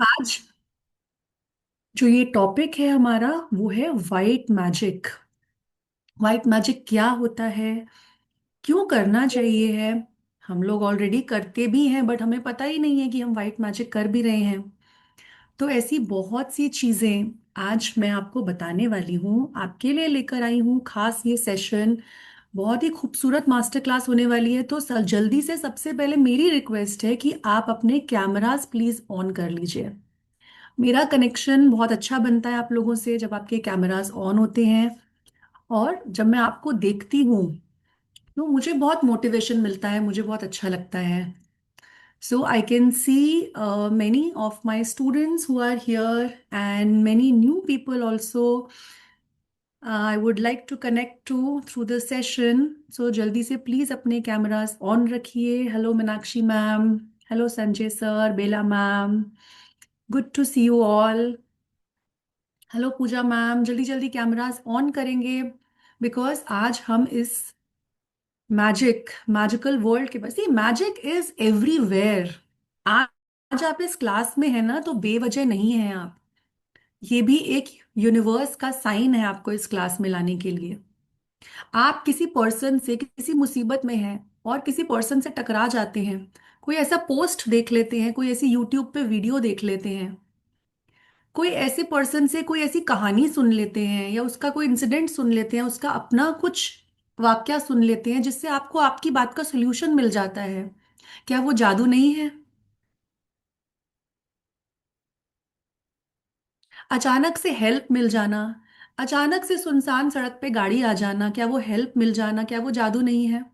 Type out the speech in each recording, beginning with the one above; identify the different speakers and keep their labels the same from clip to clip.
Speaker 1: आज जो ये टॉपिक है हमारा वो है वाइट मैजिक। वाइट मैजिक क्या होता है, क्यों करना चाहिए है। हम लोग ऑलरेडी करते भी हैं बट हमें पता ही नहीं है कि हम वाइट मैजिक कर भी रहे हैं। तो ऐसी बहुत सी चीजें आज मैं आपको बताने वाली हूँ, आपके लिए लेकर आई हूँ खास ये सेशन। बहुत ही खूबसूरत मास्टर क्लास होने वाली है। तो जल्दी से सबसे पहले मेरी रिक्वेस्ट है कि आप अपने कैमरास प्लीज ऑन कर लीजिए। मेरा कनेक्शन बहुत अच्छा बनता है आप लोगों से जब आपके कैमरास ऑन होते हैं, और जब मैं आपको देखती हूँ तो मुझे बहुत मोटिवेशन मिलता है, मुझे बहुत अच्छा लगता है। So I can see many of my students who are here and many new people also I would like to connect to through the session. So जल्दी से प्लीज अपने कैमरास ऑन रखिए। Hello Meenakshi ma'am, hello Sanjay sir, Bela ma'am, good to see you all. Hello Pooja ma'am, जल्दी जल्दी cameras on करेंगे because आज हम इस मैजिकल वर्ल्ड के पास, मैजिक इज एवरीवेयर। आज आप इस क्लास में है ना तो बेवजह नहीं है आप। ये भी एक यूनिवर्स का साइन है आपको इस क्लास में लाने के लिए। आप किसी पर्सन से किसी मुसीबत में हैं और किसी पर्सन से टकरा जाते हैं, कोई ऐसा पोस्ट देख लेते हैं, कोई ऐसी यूट्यूब पे वीडियो देख लेते हैं, कोई ऐसे पर्सन से कोई ऐसी कहानी सुन लेते हैं या उसका कोई इंसिडेंट सुन लेते हैं, उसका अपना कुछ वाक्या सुन लेते हैं जिससे आपको आपकी बात का सोल्यूशन मिल जाता है। क्या वो जादू नहीं है? अचानक से हेल्प मिल जाना, अचानक से सुनसान सड़क पे गाड़ी आ जाना, क्या वो हेल्प मिल जाना, क्या वो जादू नहीं है?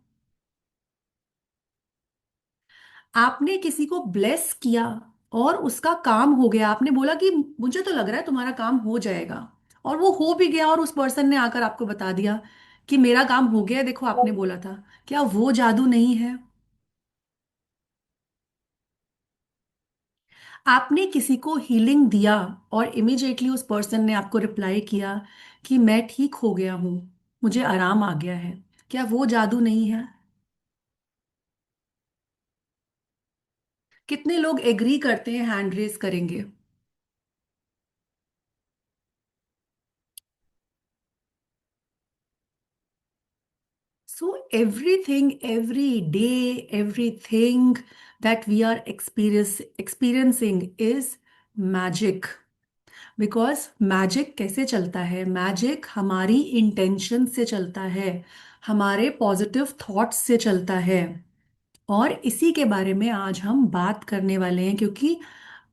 Speaker 1: आपने किसी को ब्लेस किया और उसका काम हो गया, आपने बोला कि मुझे तो लग रहा है तुम्हारा काम हो जाएगा, और वो हो भी गया, और उस पर्सन ने आकर आपको बता दिया कि मेरा काम हो गया, देखो आपने बोला था। क्या वो जादू नहीं है? आपने किसी को हीलिंग दिया और इमिजिएटली उस पर्सन ने आपको रिप्लाई किया कि मैं ठीक हो गया हूं, मुझे आराम आ गया है। क्या वो जादू नहीं है? कितने लोग एग्री करते हैं, हैंड रेज करेंगे। So, everything, every day, everything that we are experiencing is magic. Because magic कैसे चलता है? मैजिक हमारी इंटेंशन से चलता है, हमारे पॉजिटिव थॉट्स से चलता है। और इसी के बारे में आज हम बात करने वाले हैं, क्योंकि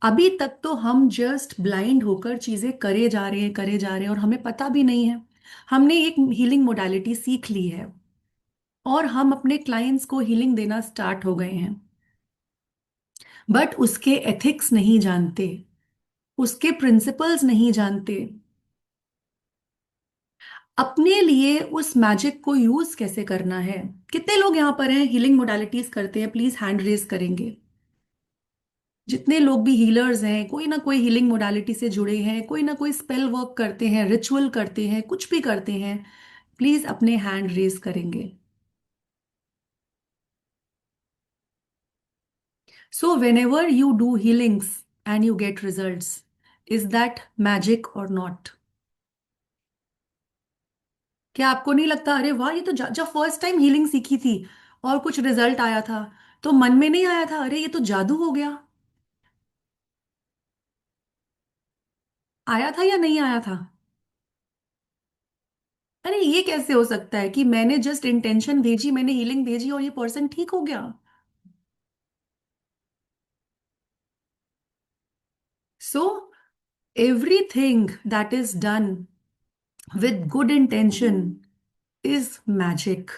Speaker 1: अभी तक तो हम जस्ट ब्लाइंड होकर चीज़ें करे जा रहे हैं, करे जा रहे हैं, और हमें पता भी नहीं है। हमने एक हीलिंग मोडालिटी सीख ली है और हम अपने क्लाइंट्स को हीलिंग देना स्टार्ट हो गए हैं, बट उसके एथिक्स नहीं जानते, उसके प्रिंसिपल्स नहीं जानते। अपने लिए उस मैजिक को यूज कैसे करना है। कितने लोग यहाँ पर हैं हीलिंग मोडालिटीज करते हैं? प्लीज हैंड रेज करेंगे। जितने लोग भी हीलर्स हैं, कोई ना कोई हीलिंग मोडालिटी से जुड़े हैं, कोई ना कोई स्पेल वर्क करते हैं, रिचुअल करते हैं, कुछ भी करते हैं, प्लीज अपने हैंड रेज करेंगे। So when ever you do healings and you get results, is that magic और नॉट? क्या आपको नहीं लगता अरे वाह, ये तो जब फर्स्ट टाइम हीलिंग सीखी थी और कुछ रिजल्ट आया था तो मन में नहीं आया था अरे ये तो जादू हो गया? आया था या नहीं आया था? अरे ये कैसे हो सकता है कि मैंने जस्ट इंटेंशन भेजी, मैंने हीलिंग भेजी और ये पर्सन ठीक हो गया? So everything that is done with good intention is magic.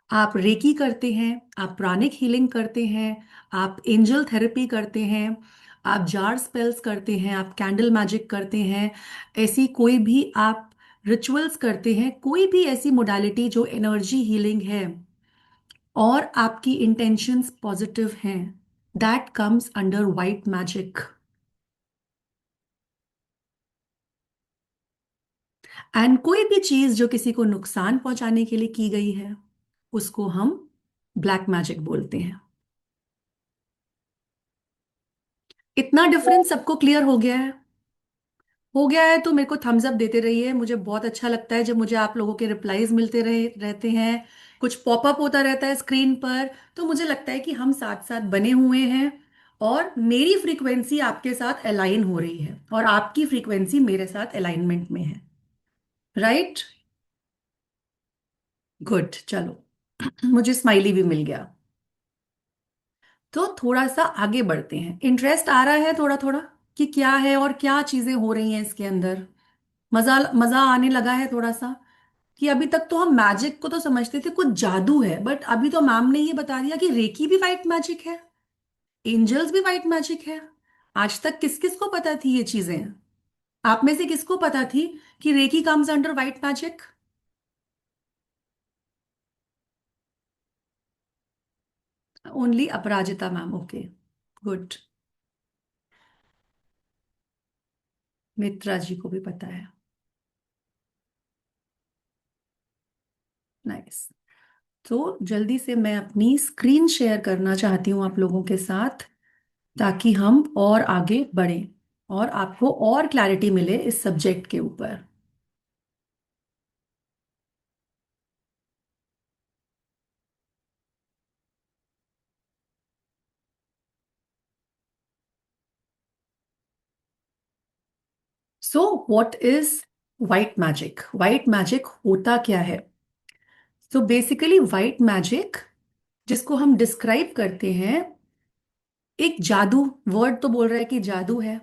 Speaker 1: आप रेकी करते हैं, आप प्राणिक हीलिंग करते हैं, आप एंजल थेरेपी करते हैं, आप जार स्पेल्स करते हैं, आप कैंडल मैजिक करते हैं, ऐसी कोई भी आप रिचुअल्स करते हैं, कोई भी ऐसी मोडालिटी जो एनर्जी हीलिंग है और आपकी इंटेंशंस पॉजिटिव हैं, that comes under white magic. And कोई भी चीज जो किसी को नुकसान पहुंचाने के लिए की गई है उसको हम ब्लैक मैजिक बोलते हैं। इतना डिफरेंस सबको क्लियर हो गया है? हो गया है तो मेरे को थम्स अप देते रहिए, मुझे बहुत अच्छा लगता है जब मुझे आप लोगों के रिप्लाईज मिलते रहे रहते हैं, कुछ पॉपअप होता रहता है स्क्रीन पर। तो मुझे लगता है कि हम साथ साथ बने हुए हैं, और मेरी फ्रीक्वेंसी आपके साथ अलाइन हो रही है और आपकी फ्रीक्वेंसी मेरे साथ अलाइनमेंट में है। राइट। गुड, चलो मुझे स्माइली भी मिल गया। तो थोड़ा सा आगे बढ़ते हैं, इंटरेस्ट आ रहा है थोड़ा थोड़ा कि क्या है और क्या चीजें हो रही हैं इसके अंदर। मजा मजा आने लगा है थोड़ा सा। कि अभी तक तो हम मैजिक को तो समझते थे कुछ जादू है, बट अभी तो मैम ने ये बता दिया कि रेकी भी वाइट मैजिक है, एंजल्स भी वाइट मैजिक है। आज तक किस किस को पता थी ये चीजें? आप में से किसको पता थी कि reiki comes under white magic? Only Aparajita ma'am, okay. Good. Mitra ji को भी पता है। नाइस। तो जल्दी से मैं अपनी स्क्रीन शेयर करना चाहती हूँ आप लोगों के साथ, ताकि हम और आगे बढ़ें और आपको और क्लैरिटी मिले इस सब्जेक्ट के ऊपर। So what is white magic? White magic होता क्या है? तो बेसिकली वाइट मैजिक, जिसको हम डिस्क्राइब करते हैं, एक जादू, वर्ड तो बोल रहा है कि जादू है,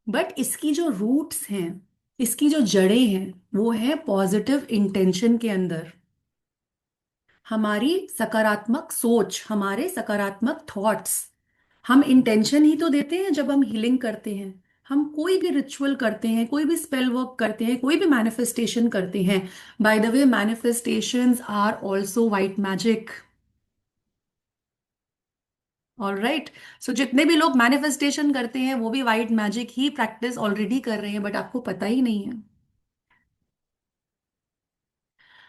Speaker 1: बट इसकी जो रूट्स हैं, इसकी जो जड़ें हैं, वो है पॉजिटिव इंटेंशन के अंदर। हमारी सकारात्मक सोच, हमारे सकारात्मक थॉट्स। हम इंटेंशन ही तो देते हैं जब हम हीलिंग करते हैं। हम कोई भी रिचुअल करते हैं, कोई भी स्पेल वर्क करते हैं, कोई भी मैनिफेस्टेशन करते हैं। By the way, manifestations are also white magic. Alright. So जितने भी लोग मैनिफेस्टेशन करते हैं वो भी वाइट मैजिक ही प्रैक्टिस ऑलरेडी कर रहे हैं, बट आपको पता ही नहीं है।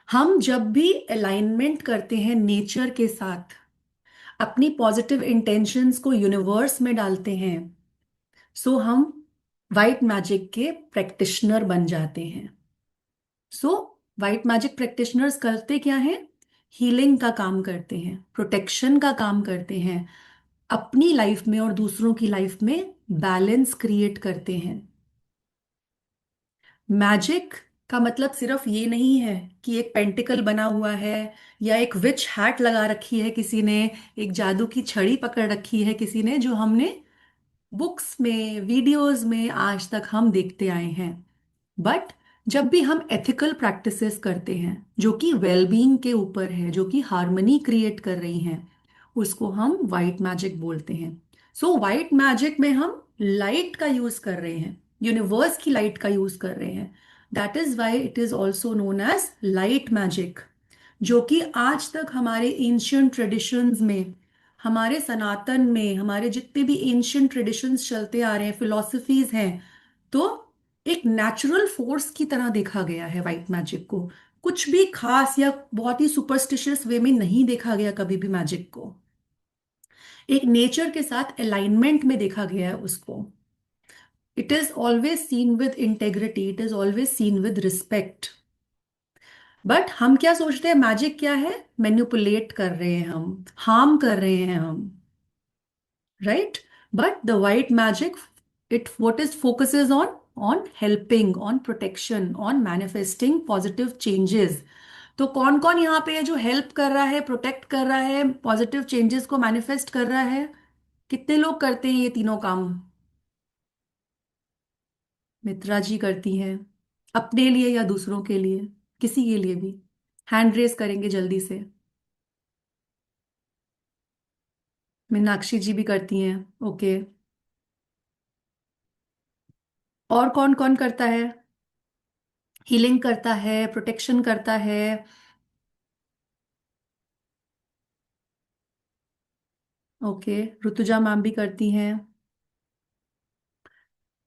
Speaker 1: हम जब भी अलाइनमेंट करते हैं नेचर के साथ, अपनी पॉजिटिव इंटेंशंस को यूनिवर्स में डालते हैं, सो हम वाइट मैजिक के प्रैक्टिशनर बन जाते हैं। सो वाइट मैजिक प्रैक्टिशनर्स करते क्या हैं? हीलिंग का काम करते हैं, प्रोटेक्शन का काम करते हैं, अपनी लाइफ में और दूसरों की लाइफ में बैलेंस क्रिएट करते हैं। मैजिक का मतलब सिर्फ ये नहीं है कि एक पेंटिकल बना हुआ है, या एक विच हैट लगा रखी है किसी ने, एक जादू की छड़ी पकड़ रखी है किसी ने, जो हमने बुक्स में, वीडियोस में आज तक हम देखते आए हैं। बट जब भी हम एथिकल प्रैक्टिसेस करते हैं जो कि वेलबींग के ऊपर है, जो कि हार्मनी क्रिएट कर रही हैं, उसको हम वाइट मैजिक बोलते हैं। सो वाइट मैजिक में हम लाइट का यूज कर रहे हैं, यूनिवर्स की लाइट का यूज कर रहे हैं। That is why it is also known as light magic. जो कि आज तक हमारे एंशियंट ट्रेडिशंस में, हमारे सनातन में, हमारे जितने भी एंशियंट ट्रेडिशंस चलते आ रहे हैं, फिलॉसफीज हैं, तो एक नेचुरल फोर्स की तरह देखा गया है वाइट मैजिक को। कुछ भी खास या बहुत ही सुपरस्टिशियस वे में नहीं देखा गया कभी भी मैजिक को। एक नेचर के साथ अलाइनमेंट में देखा गया है उसको। It is always seen with integrity, it is always seen with respect. But हम क्या सोचते हैं, मैजिक क्या है? मैनिपुलेट कर रहे हैं हम, हार्म कर रहे हैं हम। Right. But the white magic, it what is focuses on helping, on protection, on manifesting positive changes। तो कौन कौन यहाँ पे है जो हेल्प कर रहा है, प्रोटेक्ट कर रहा है, पॉजिटिव चेंजेस को मैनिफेस्ट कर रहा है? कितने लोग करते हैं ये तीनों काम? मित्रा जी करती हैं, अपने लिए या दूसरों के लिए, किसी के लिए भी। हैंड रेस करेंगे जल्दी से। मीनाक्षी जी भी करती हैं, ओके। और कौन कौन करता है? हीलिंग करता है, प्रोटेक्शन करता है। ओके, ऋतुजा मैम भी करती हैं।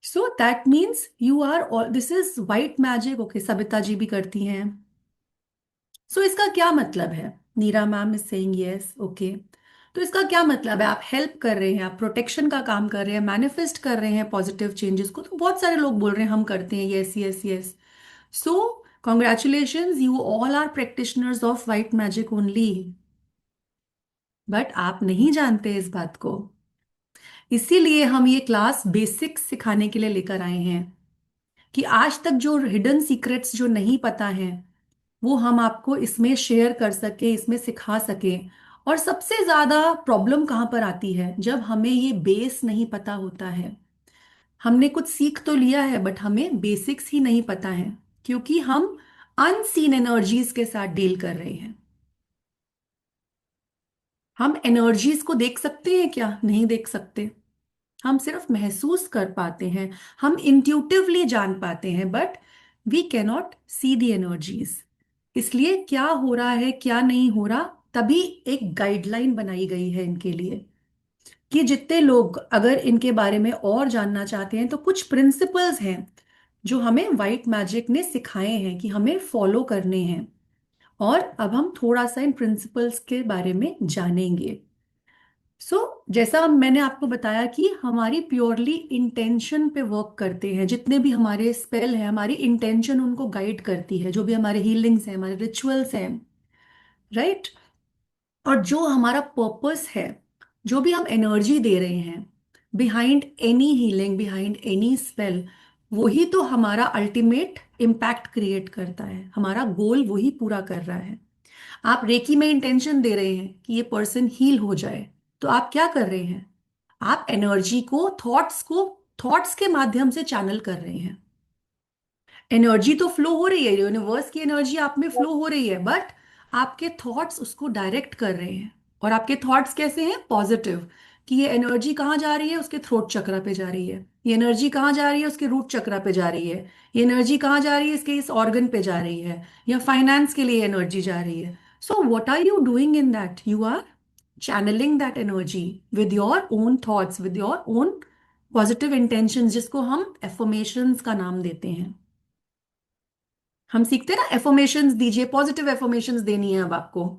Speaker 1: So that means you are all, this is white magic. Okay, Sabita ji भी करती हैं। सो इसका क्या मतलब है? Neera ma'am is saying yes, okay. तो इसका क्या मतलब है, आप हेल्प कर रहे हैं, आप प्रोटेक्शन का काम कर रहे हैं, मैनिफेस्ट कर रहे हैं पॉजिटिव चेंजेस को। तो बहुत सारे लोग बोल रहे हैं हम करते हैं, yes yes yes. So congratulations, you all are practitioners of white magic only. But आप नहीं जानते इस बात को, इसीलिए हम ये क्लास बेसिक्स सिखाने के लिए लेकर आए हैं, कि आज तक जो हिडन सीक्रेट्स जो नहीं पता है वो हम आपको इसमें शेयर कर सके, इसमें सिखा सके। और सबसे ज्यादा प्रॉब्लम कहाँ पर आती है, जब हमें ये बेस नहीं पता होता है। हमने कुछ सीख तो लिया है बट हमें बेसिक्स ही नहीं पता है, क्योंकि हम अनसीन एनर्जीज के साथ डील कर रहे हैं। हम एनर्जीज को देख सकते हैं क्या? नहीं देख सकते। हम सिर्फ महसूस कर पाते हैं, हम इंट्यूटिवली जान पाते हैं, but we cannot see the energies. इसलिए क्या हो रहा है क्या नहीं हो रहा, तभी एक गाइडलाइन बनाई गई है इनके लिए, कि जितने लोग अगर इनके बारे में और जानना चाहते हैं तो कुछ प्रिंसिपल्स हैं जो हमें वाइट मैजिक ने सिखाए हैं कि हमें फॉलो करने हैं। और अब हम थोड़ा सा इन प्रिंसिपल्स के बारे में जानेंगे। सो जैसा मैंने आपको बताया कि हमारी प्योरली इंटेंशन पे वर्क करते हैं, जितने भी हमारे स्पेल है हमारी इंटेंशन उनको गाइड करती है, जो भी हमारे हीलिंग्स हैं, हमारे रिचुअल्स हैं, राइट। और जो हमारा पर्पस है, जो भी हम एनर्जी दे रहे हैं behind any healing, behind any spell, वही तो हमारा अल्टीमेट इम्पैक्ट क्रिएट करता है, हमारा गोल वही पूरा कर रहा है। आप रेकी में इंटेंशन दे रहे हैं कि ये पर्सन हील हो जाए, तो आप क्या कर रहे हैं? आप एनर्जी को थॉट्स के माध्यम से चैनल कर रहे हैं। एनर्जी तो फ्लो हो रही है, यूनिवर्स की एनर्जी आप में फ्लो हो रही है, बट आपके थॉट्स उसको डायरेक्ट कर रहे हैं। और आपके थॉट्स कैसे हैं? पॉजिटिव। कि ये एनर्जी कहाँ जा रही है? उसके थ्रोट चक्रा पे जा रही है। ये एनर्जी कहाँ जा रही है? उसके रूट चक्रा पे जा रही है। ये एनर्जी कहाँ जा रही है? इसके इस ऑर्गन पे जा रही है, या फाइनेंस के लिए एनर्जी जा रही है। So what are you doing in that? You are channeling that energy with your own thoughts, with your own positive intentions, जिसको हम एफर्मेशंस का नाम देते हैं। हम सीखते हैं ना, एफर्मेशंस दीजिए, पॉजिटिव एफर्मेशंस देनी है अब आपको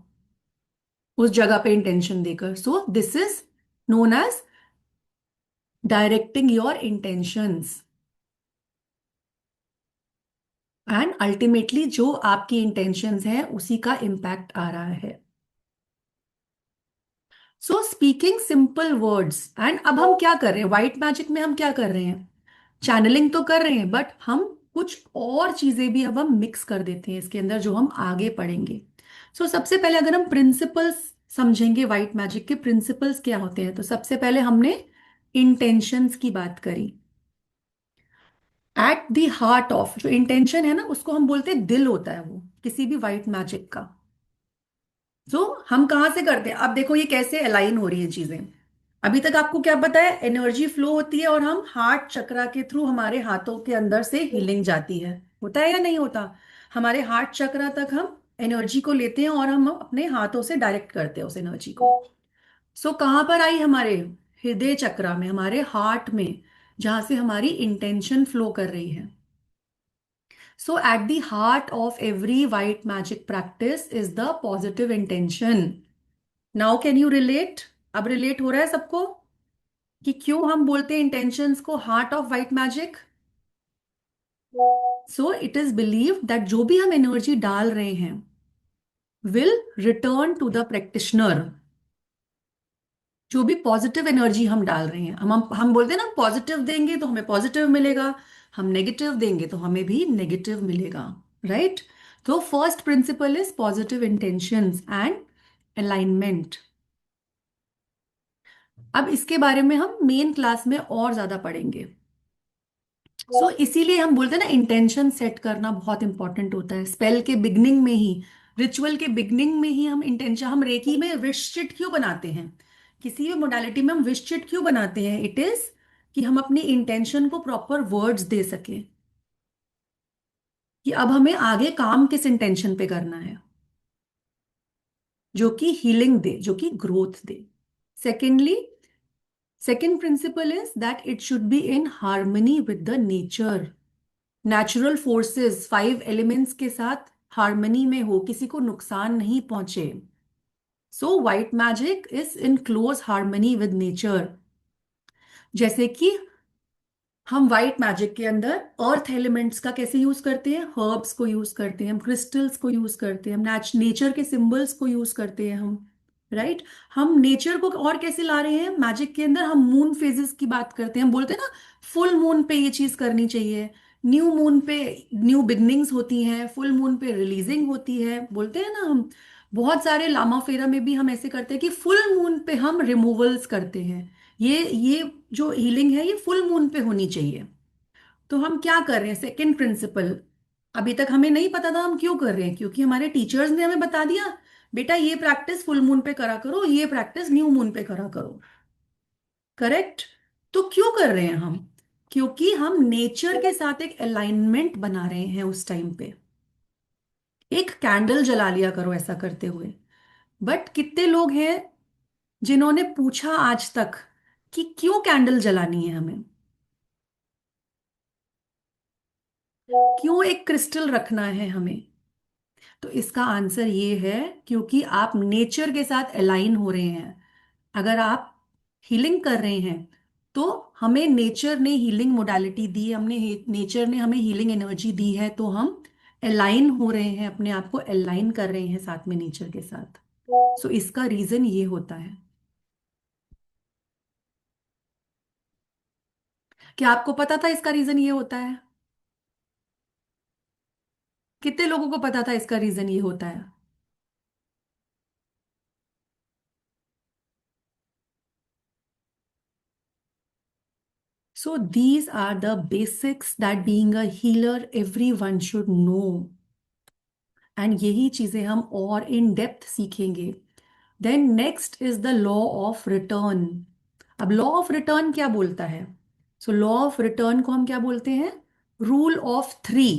Speaker 1: उस जगह पे इंटेंशन देकर। So this is known as directing your intentions. And ultimately जो आपकी इंटेंशंस हैं उसी का इम्पैक्ट आ रहा है। सो स्पीकिंग सिंपल वर्ड्स। एंड अब हम क्या कर रहे हैं व्हाइट मैजिक में? हम क्या कर रहे हैं? चैनलिंग तो कर रहे हैं, बट हम कुछ और चीजें भी अब हम मिक्स कर देते हैं इसके अंदर, जो हम आगे पढ़ेंगे। सो सबसे पहले अगर हम प्रिंसिपल्स समझेंगे, व्हाइट मैजिक के प्रिंसिपल्स क्या होते हैं, तो सबसे पहले हमने इंटेंशंस की बात करी। एट द हार्ट ऑफ, जो इंटेंशन है ना उसको हम बोलते हैं दिल होता है वो किसी भी व्हाइट मैजिक का। तो हम कहाँ से करते हैं? अब देखो ये कैसे अलाइन हो रही है चीजें। अभी तक आपको क्या पता है? एनर्जी फ्लो होती है और हम हार्ट चक्रा के थ्रू हमारे हाथों के अंदर से हीलिंग जाती है। होता है या नहीं होता? हमारे हार्ट चक्रा तक हम एनर्जी को लेते हैं और हम अपने हाथों से डायरेक्ट करते हैं उस एनर्जी को। सो कहाँ पर आई? हमारे हृदय चक्रा में, हमारे हार्ट में, जहां से हमारी इंटेंशन फ्लो कर रही है। So at the heart of every white magic practice is the positive intention. Now can you relate? अब रिलेट हो रहा है सबको कि क्यों हम बोलते हैं इंटेंशंस को heart of white magic? So it is believe that जो भी हम एनर्जी डाल रहे हैं will return to the practitioner. जो भी पॉजिटिव एनर्जी हम डाल रहे हैं, हम बोलते हैं ना, पॉजिटिव देंगे तो हमें पॉजिटिव मिलेगा, हम नेगेटिव देंगे तो हमें भी नेगेटिव मिलेगा, राइट। तो first principle is positive intentions and alignment. अब इसके बारे में हम मेन क्लास में और ज्यादा पढ़ेंगे। सो इसीलिए हम बोलते हैं ना, इंटेंशन सेट करना बहुत इंपॉर्टेंट होता है स्पेल के बिगनिंग में ही, रिचुअल के बिगनिंग में ही हम इंटेंशन, हम रेकी में विश चिट क्यों बनाते हैं, किसी भी मोडालिटी में हम विश चिट क्यों बनाते हैं? इट इज कि हम अपनी इंटेंशन को प्रॉपर वर्ड्स दे सके, कि अब हमें आगे काम किस इंटेंशन पे करना है, जो कि हीलिंग दे, जो कि ग्रोथ दे। Secondly, second principle is that it should be in harmony with the nature. Natural forces, five elements के साथ हार्मनी में हो, किसी को नुकसान नहीं पहुंचे। सो white magic is in close harmony with nature. जैसे कि हम वाइट मैजिक के अंदर अर्थ एलिमेंट्स का कैसे यूज करते हैं, हर्ब्स को यूज करते हैं, हम क्रिस्टल्स को यूज करते हैं, हम नेचर के सिंबल्स को यूज करते हैं हम, राइट। हम नेचर को और कैसे ला रहे हैं मैजिक के अंदर, हम मून फेजेस की बात करते हैं, हम बोलते हैं ना फुल मून पे ये चीज करनी चाहिए, न्यू मून पे न्यू बिगनिंग्स होती हैं, फुल मून पे रिलीजिंग होती है, बोलते हैं ना हम। बहुत सारे लामा फेरा में भी हम ऐसे करते हैं कि फुल मून पे हम रिमूवल्स करते हैं। ये जो हीलिंग है ये फुल मून पे होनी चाहिए। तो हम क्या कर रहे हैं, सेकंड प्रिंसिपल, अभी तक हमें नहीं पता था हम क्यों कर रहे हैं, क्योंकि हमारे टीचर्स ने हमें बता दिया बेटा ये प्रैक्टिस फुल मून पे करा करो, ये प्रैक्टिस न्यू मून पे करा करो। करेक्ट। तो क्यों कर रहे हैं हम, क्योंकि हम नेचर के साथ एक अलाइनमेंट बना रहे हैं उस टाइम पे। एक कैंडल जला लिया करो ऐसा करते हुए। बट कितने लोग हैं जिन्होंने पूछा आज तक कि क्यों कैंडल जलानी है हमें, क्यों एक क्रिस्टल रखना है हमें। तो इसका आंसर ये है, क्योंकि आप नेचर के साथ अलाइन हो रहे हैं। अगर आप हीलिंग कर रहे हैं तो हमें नेचर ने हीलिंग मोडालिटी दी, हमने नेचर ने हमें हीलिंग एनर्जी दी है, तो हम अलाइन हो रहे हैं, अपने आप को अलाइन कर रहे हैं साथ में नेचर के साथ। सो इसका रीजन ये होता है। क्या आपको पता था इसका रीजन ये होता है? कितने लोगों को पता था इसका रीजन ये होता है? So these are the basics that being a healer everyone should know. And यही चीजें हम और इन डेप्थ सीखेंगे। Then next is the law of return. अब लॉ ऑफ रिटर्न क्या बोलता है? सो लॉ ऑफ रिटर्न को हम क्या बोलते हैं? Rule of three.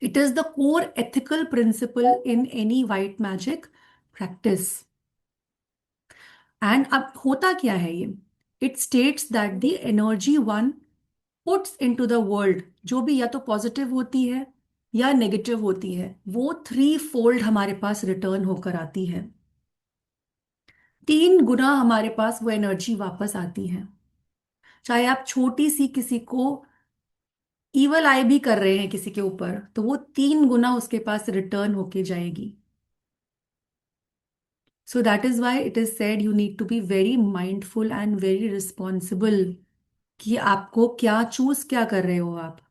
Speaker 1: It is the core ethical principle in any white magic practice. And अब होता क्या है ये? It states that the energy one puts into the world, जो भी या तो पॉजिटिव होती है या नेगेटिव होती है, वो थ्री फोल्ड हमारे पास रिटर्न होकर आती है। तीन गुना हमारे पास वो एनर्जी वापस आती है। चाहे आप छोटी सी किसी को इवल आई भी कर रहे हैं किसी के ऊपर, तो वो तीन गुना उसके पास रिटर्न होके जाएगी। So that is why it is said you need to be very mindful and very responsible कि आपको क्या चूज क्या कर रहे हो आप,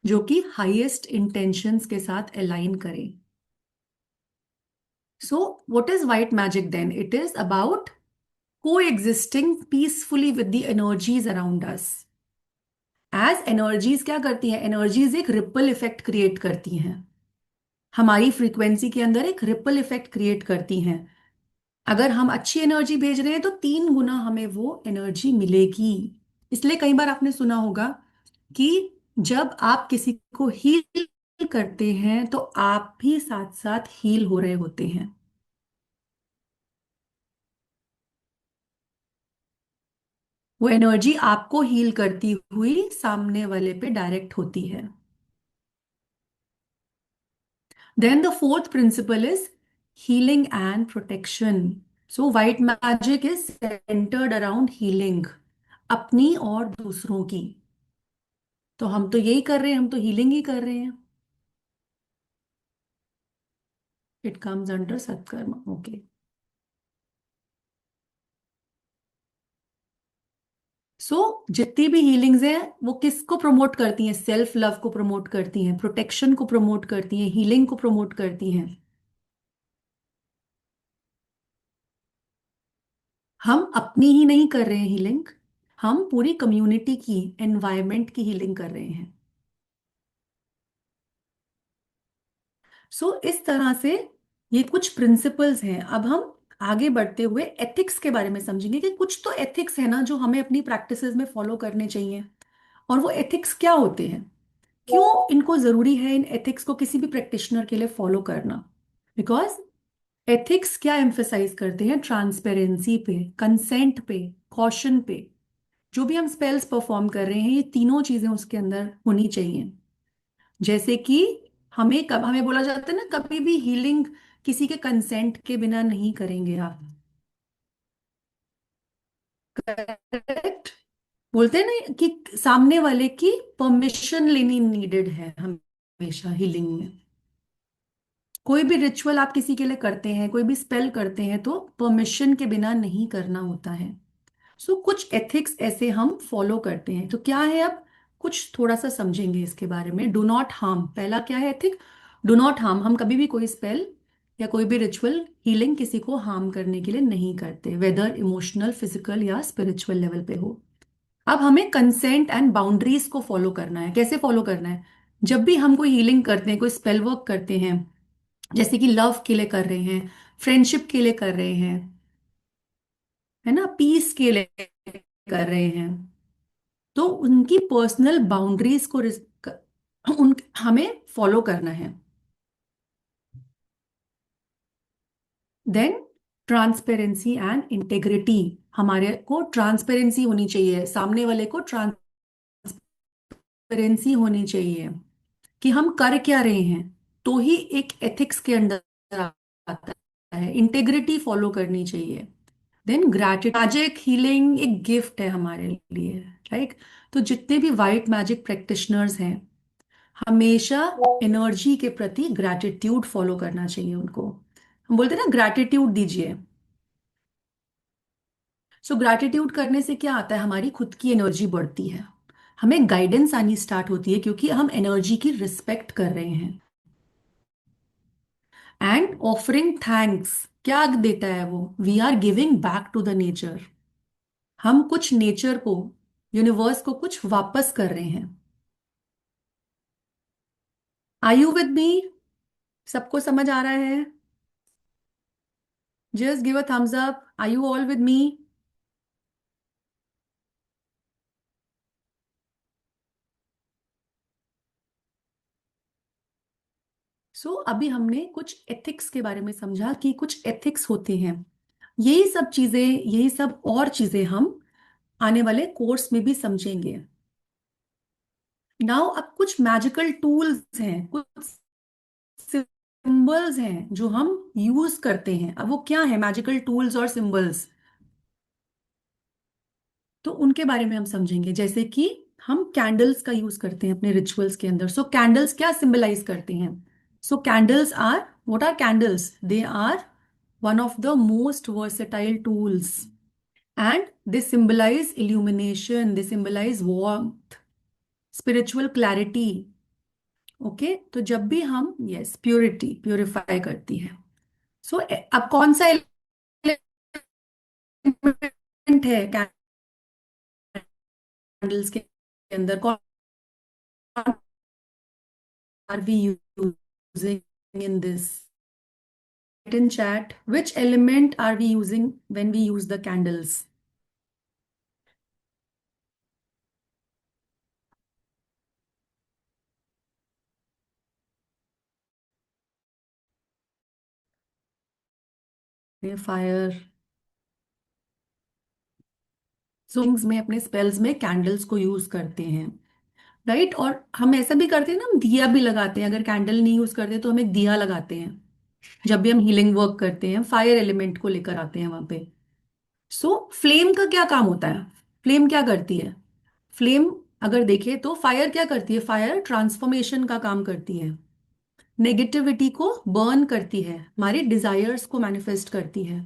Speaker 1: जो कि हाईएस्ट इंटेंशंस के साथ अलाइन करें। So, what is white magic then? It is about coexisting peacefully with the energies around us. As energies क्या करती हैं? एनर्जीज एक रिपल इफेक्ट क्रिएट करती हैं, हमारी फ्रीक्वेंसी के अंदर एक रिपल इफेक्ट क्रिएट करती हैं। अगर हम अच्छी एनर्जी भेज रहे हैं तो तीन गुना हमें वो एनर्जी मिलेगी। इसलिए कई बार आपने सुना होगा कि जब आप किसी को हील करते हैं तो आप भी साथ साथ हील हो रहे होते हैं। वो एनर्जी आपको हील करती हुई सामने वाले पे डायरेक्ट होती है। Then the fourth principle is healing and protection. So white magic is centered around healing, अपनी और दूसरों की। तो हम तो यही कर रहे हैं, हम तो हीलिंग ही कर रहे हैं। इट कम्स अंडर सत्कर्मा, ओके। सो जितनी भी हीलिंग्स हैं वो किसको प्रमोट करती हैं? सेल्फ लव को प्रमोट करती हैं, प्रोटेक्शन को प्रमोट करती हैं, हीलिंग को प्रमोट करती हैं। हम अपनी ही नहीं कर रहे हैं हीलिंग, हम पूरी कम्युनिटी की, एनवायरनमेंट की हीलिंग कर रहे हैं। सो इस तरह से ये कुछ प्रिंसिपल्स हैं। अब हम आगे बढ़ते हुए एथिक्स के बारे में समझेंगे कि कुछ तो एथिक्स है ना जो हमें अपनी प्रैक्टिसेस में फॉलो करने चाहिए। और वो एथिक्स क्या होते हैं, क्यों इनको जरूरी है इन एथिक्स को किसी भी प्रैक्टिशनर के लिए फॉलो करना? बिकॉज एथिक्स क्या एम्फेसाइज करते हैं? ट्रांसपेरेंसी पे, कंसेंट पे, कॉशन पे। जो भी हम स्पेल्स परफॉर्म कर रहे हैं ये तीनों चीजें उसके अंदर होनी चाहिए। जैसे कि हमें बोला जाता है ना, कभी भी हीलिंग किसी के कंसेंट के बिना नहीं करेंगे आप। करेक्ट। बोलते हैं ना कि सामने वाले की परमिशन लेनी नीडेड है हमेशा हीलिंग में। कोई भी रिचुअल आप किसी के लिए करते हैं, कोई भी स्पेल करते हैं, तो परमिशन के बिना नहीं करना होता है। सो कुछ एथिक्स ऐसे हम फॉलो करते हैं, तो क्या है अब कुछ थोड़ा सा समझेंगे इसके बारे में। डू नॉट हार्म पहला क्या है एथिक। डू नॉट हार्म, हम कभी भी कोई स्पेल या कोई भी रिचुअल हीलिंग किसी को हार्म करने के लिए नहीं करते, वेदर इमोशनल, फिजिकल या स्पिरिचुअल लेवल पे हो। अब हमें कंसेंट एंड बाउंड्रीज को फॉलो करना है। कैसे फॉलो करना है? जब भी हम कोई हीलिंग करते हैं, कोई स्पेल वर्क करते हैं, जैसे कि लव के लिए कर रहे हैं, फ्रेंडशिप के लिए कर रहे हैं, है ना, पीस के लिए कर रहे हैं, तो उनकी पर्सनल बाउंड्रीज को उन हमें फॉलो करना है। देन ट्रांसपेरेंसी एंड इंटेग्रिटी, हमारे को ट्रांसपेरेंसी होनी चाहिए, सामने वाले को ट्रांसपेरेंसी होनी चाहिए कि हम कर क्या रहे हैं, तो ही एक एथिक्स के अंदर आता है। इंटेग्रिटी फॉलो करनी चाहिए। देन ग्रेटिट्यूड, मैजिक हीलिंग एक गिफ्ट है हमारे लिए, राइट। तो जितने भी वाइट मैजिक प्रैक्टिशनर्स हैं, हमेशा एनर्जी के प्रति ग्रैटिट्यूड फॉलो करना चाहिए उनको। हम बोलते हैं ना ग्रैटिट्यूड दीजिए। सो ग्रैटिट्यूड करने से क्या आता है, हमारी खुद की एनर्जी बढ़ती है, हमें गाइडेंस आनी स्टार्ट होती है, क्योंकि हम एनर्जी की रिस्पेक्ट कर रहे हैं। एंड ऑफरिंग थैंक्स क्या देता है वो, we are giving back to the nature. हम कुछ नेचर को, यूनिवर्स को कुछ वापस कर रहे हैं। Are you with me? सबको समझ आ रहा है? Just give a thumbs up, are you all with me? So अभी हमने कुछ एथिक्स के बारे में समझा कि कुछ एथिक्स होते हैं। यही सब चीजें, यही सब और चीजें हम आने वाले कोर्स में भी समझेंगे। नाउ अब कुछ मैजिकल टूल्स हैं, कुछ सिंबल्स हैं जो हम यूज करते हैं। अब वो क्या है मैजिकल टूल्स और सिंबल्स, तो उनके बारे में हम समझेंगे। जैसे कि हम कैंडल्स का यूज करते हैं अपने रिचुअल्स के अंदर। सो कैंडल्स क्या सिंबलाइज करते हैं? So candles are, what are candles? They are one of the most versatile tools, and they symbolize illumination, they symbolize warmth, spiritual clarity. Okay, तो जब भी हम, यस, प्योरिटी, प्योरीफाई करती है। सो अब कौन सा एलिमेंट है कैंडल्स के अंदर, कौन are we using in this? In chat, which element are we using when we use the candles? Fire. swings में अपने स्पेल्स में कैंडल्स को यूज करते हैं, राइट। और हम ऐसा भी करते हैं ना, हम दिया भी लगाते हैं। अगर कैंडल नहीं यूज करते तो हम एक दिया लगाते हैं। जब भी हम हीलिंग वर्क करते हैं, फायर एलिमेंट को लेकर आते हैं वहां पे। सो फ्लेम का क्या काम होता है? फ्लेम क्या करती है? फ्लेम, अगर देखें तो फायर क्या करती है? फायर ट्रांसफॉर्मेशन का काम करती है, नेगेटिविटी को बर्न करती है, हमारे डिजायर्स को मैनिफेस्ट करती है।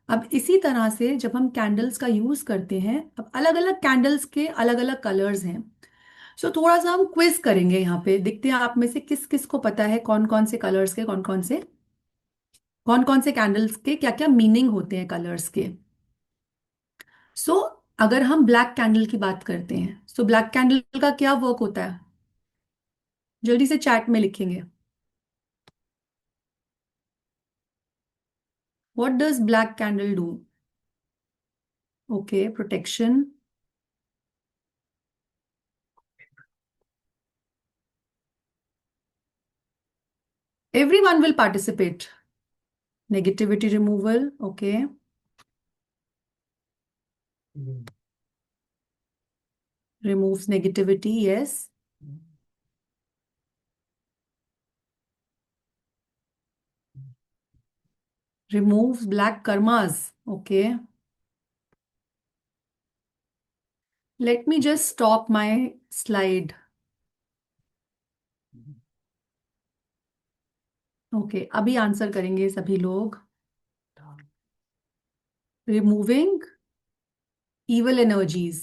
Speaker 1: अब इसी तरह से जब हम कैंडल्स का यूज करते हैं, अब अलग अलग कैंडल्स के अलग अलग कलर्स हैं। सो थोड़ा सा हम क्विज करेंगे यहाँ पे, देखते हैं आप में से किस किस को पता है कौन कौन से कलर्स के, कौन कौन से कैंडल्स के क्या क्या मीनिंग होते हैं कलर्स के। सो अगर हम ब्लैक कैंडल की बात करते हैं, सो ब्लैक कैंडल का क्या वर्क होता है? जल्दी से चैट में लिखेंगे। What does black candle do? Okay, protection. Everyone will participate. Negativity removal. Okay. Removes negativity. Yes. Remove black karmas. Okay. Let me just stop my slide. Okay, अभी answer करेंगे सभी लोग. Removing evil energies.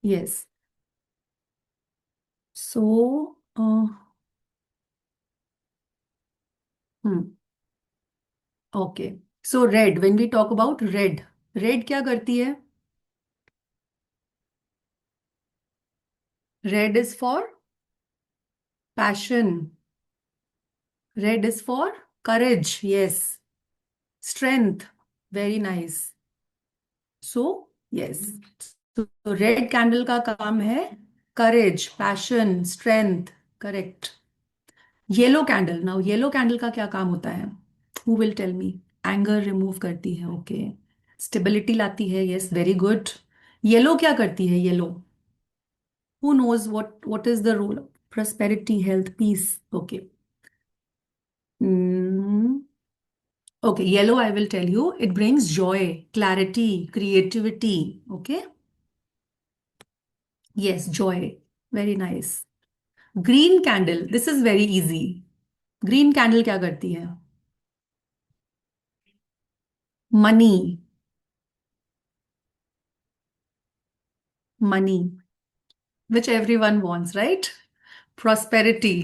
Speaker 1: Yes. So, hmm. Okay. So red, when we talk about red, red क्या करती है? Red is for passion. Red is for courage. Yes. Strength. Very nice. So, yes. So red candle का काम है courage, passion, strength. Correct. Yellow candle, now yellow candle का क्या काम होता है? Who will tell me? Anger remove करती है. ओके. स्टेबिलिटी लाती है. Yes, very good. येलो क्या करती है? Yellow, who knows what is the role? prosperity, health, peace. Okay. Okay, yellow, I will tell you, it brings joy, clarity, creativity. Okay. Yes, joy. Very nice. Green candle, this is very easy. Green candle क्या करती है? Money. Money, which everyone wants, right? Prosperity.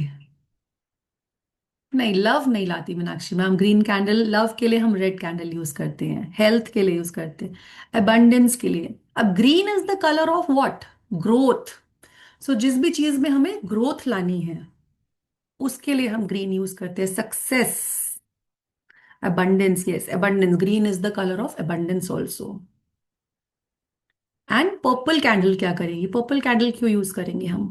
Speaker 1: नहीं, love नहीं लाती Meenakshi ma'am. Green candle love के लिए हम red candle use करते हैं, हेल्थ के लिए यूज करते हैं, अबंडेंस के लिए. अब green is the colour of what? Growth. So जिस भी चीज में हमें ग्रोथ लानी है उसके लिए हम ग्रीन यूज करते हैं. Success, abundance. Yes, abundance. Green is the color of abundance also. And purple candle क्या करेगी? पर्पल कैंडल क्यों यूज करेंगे हम?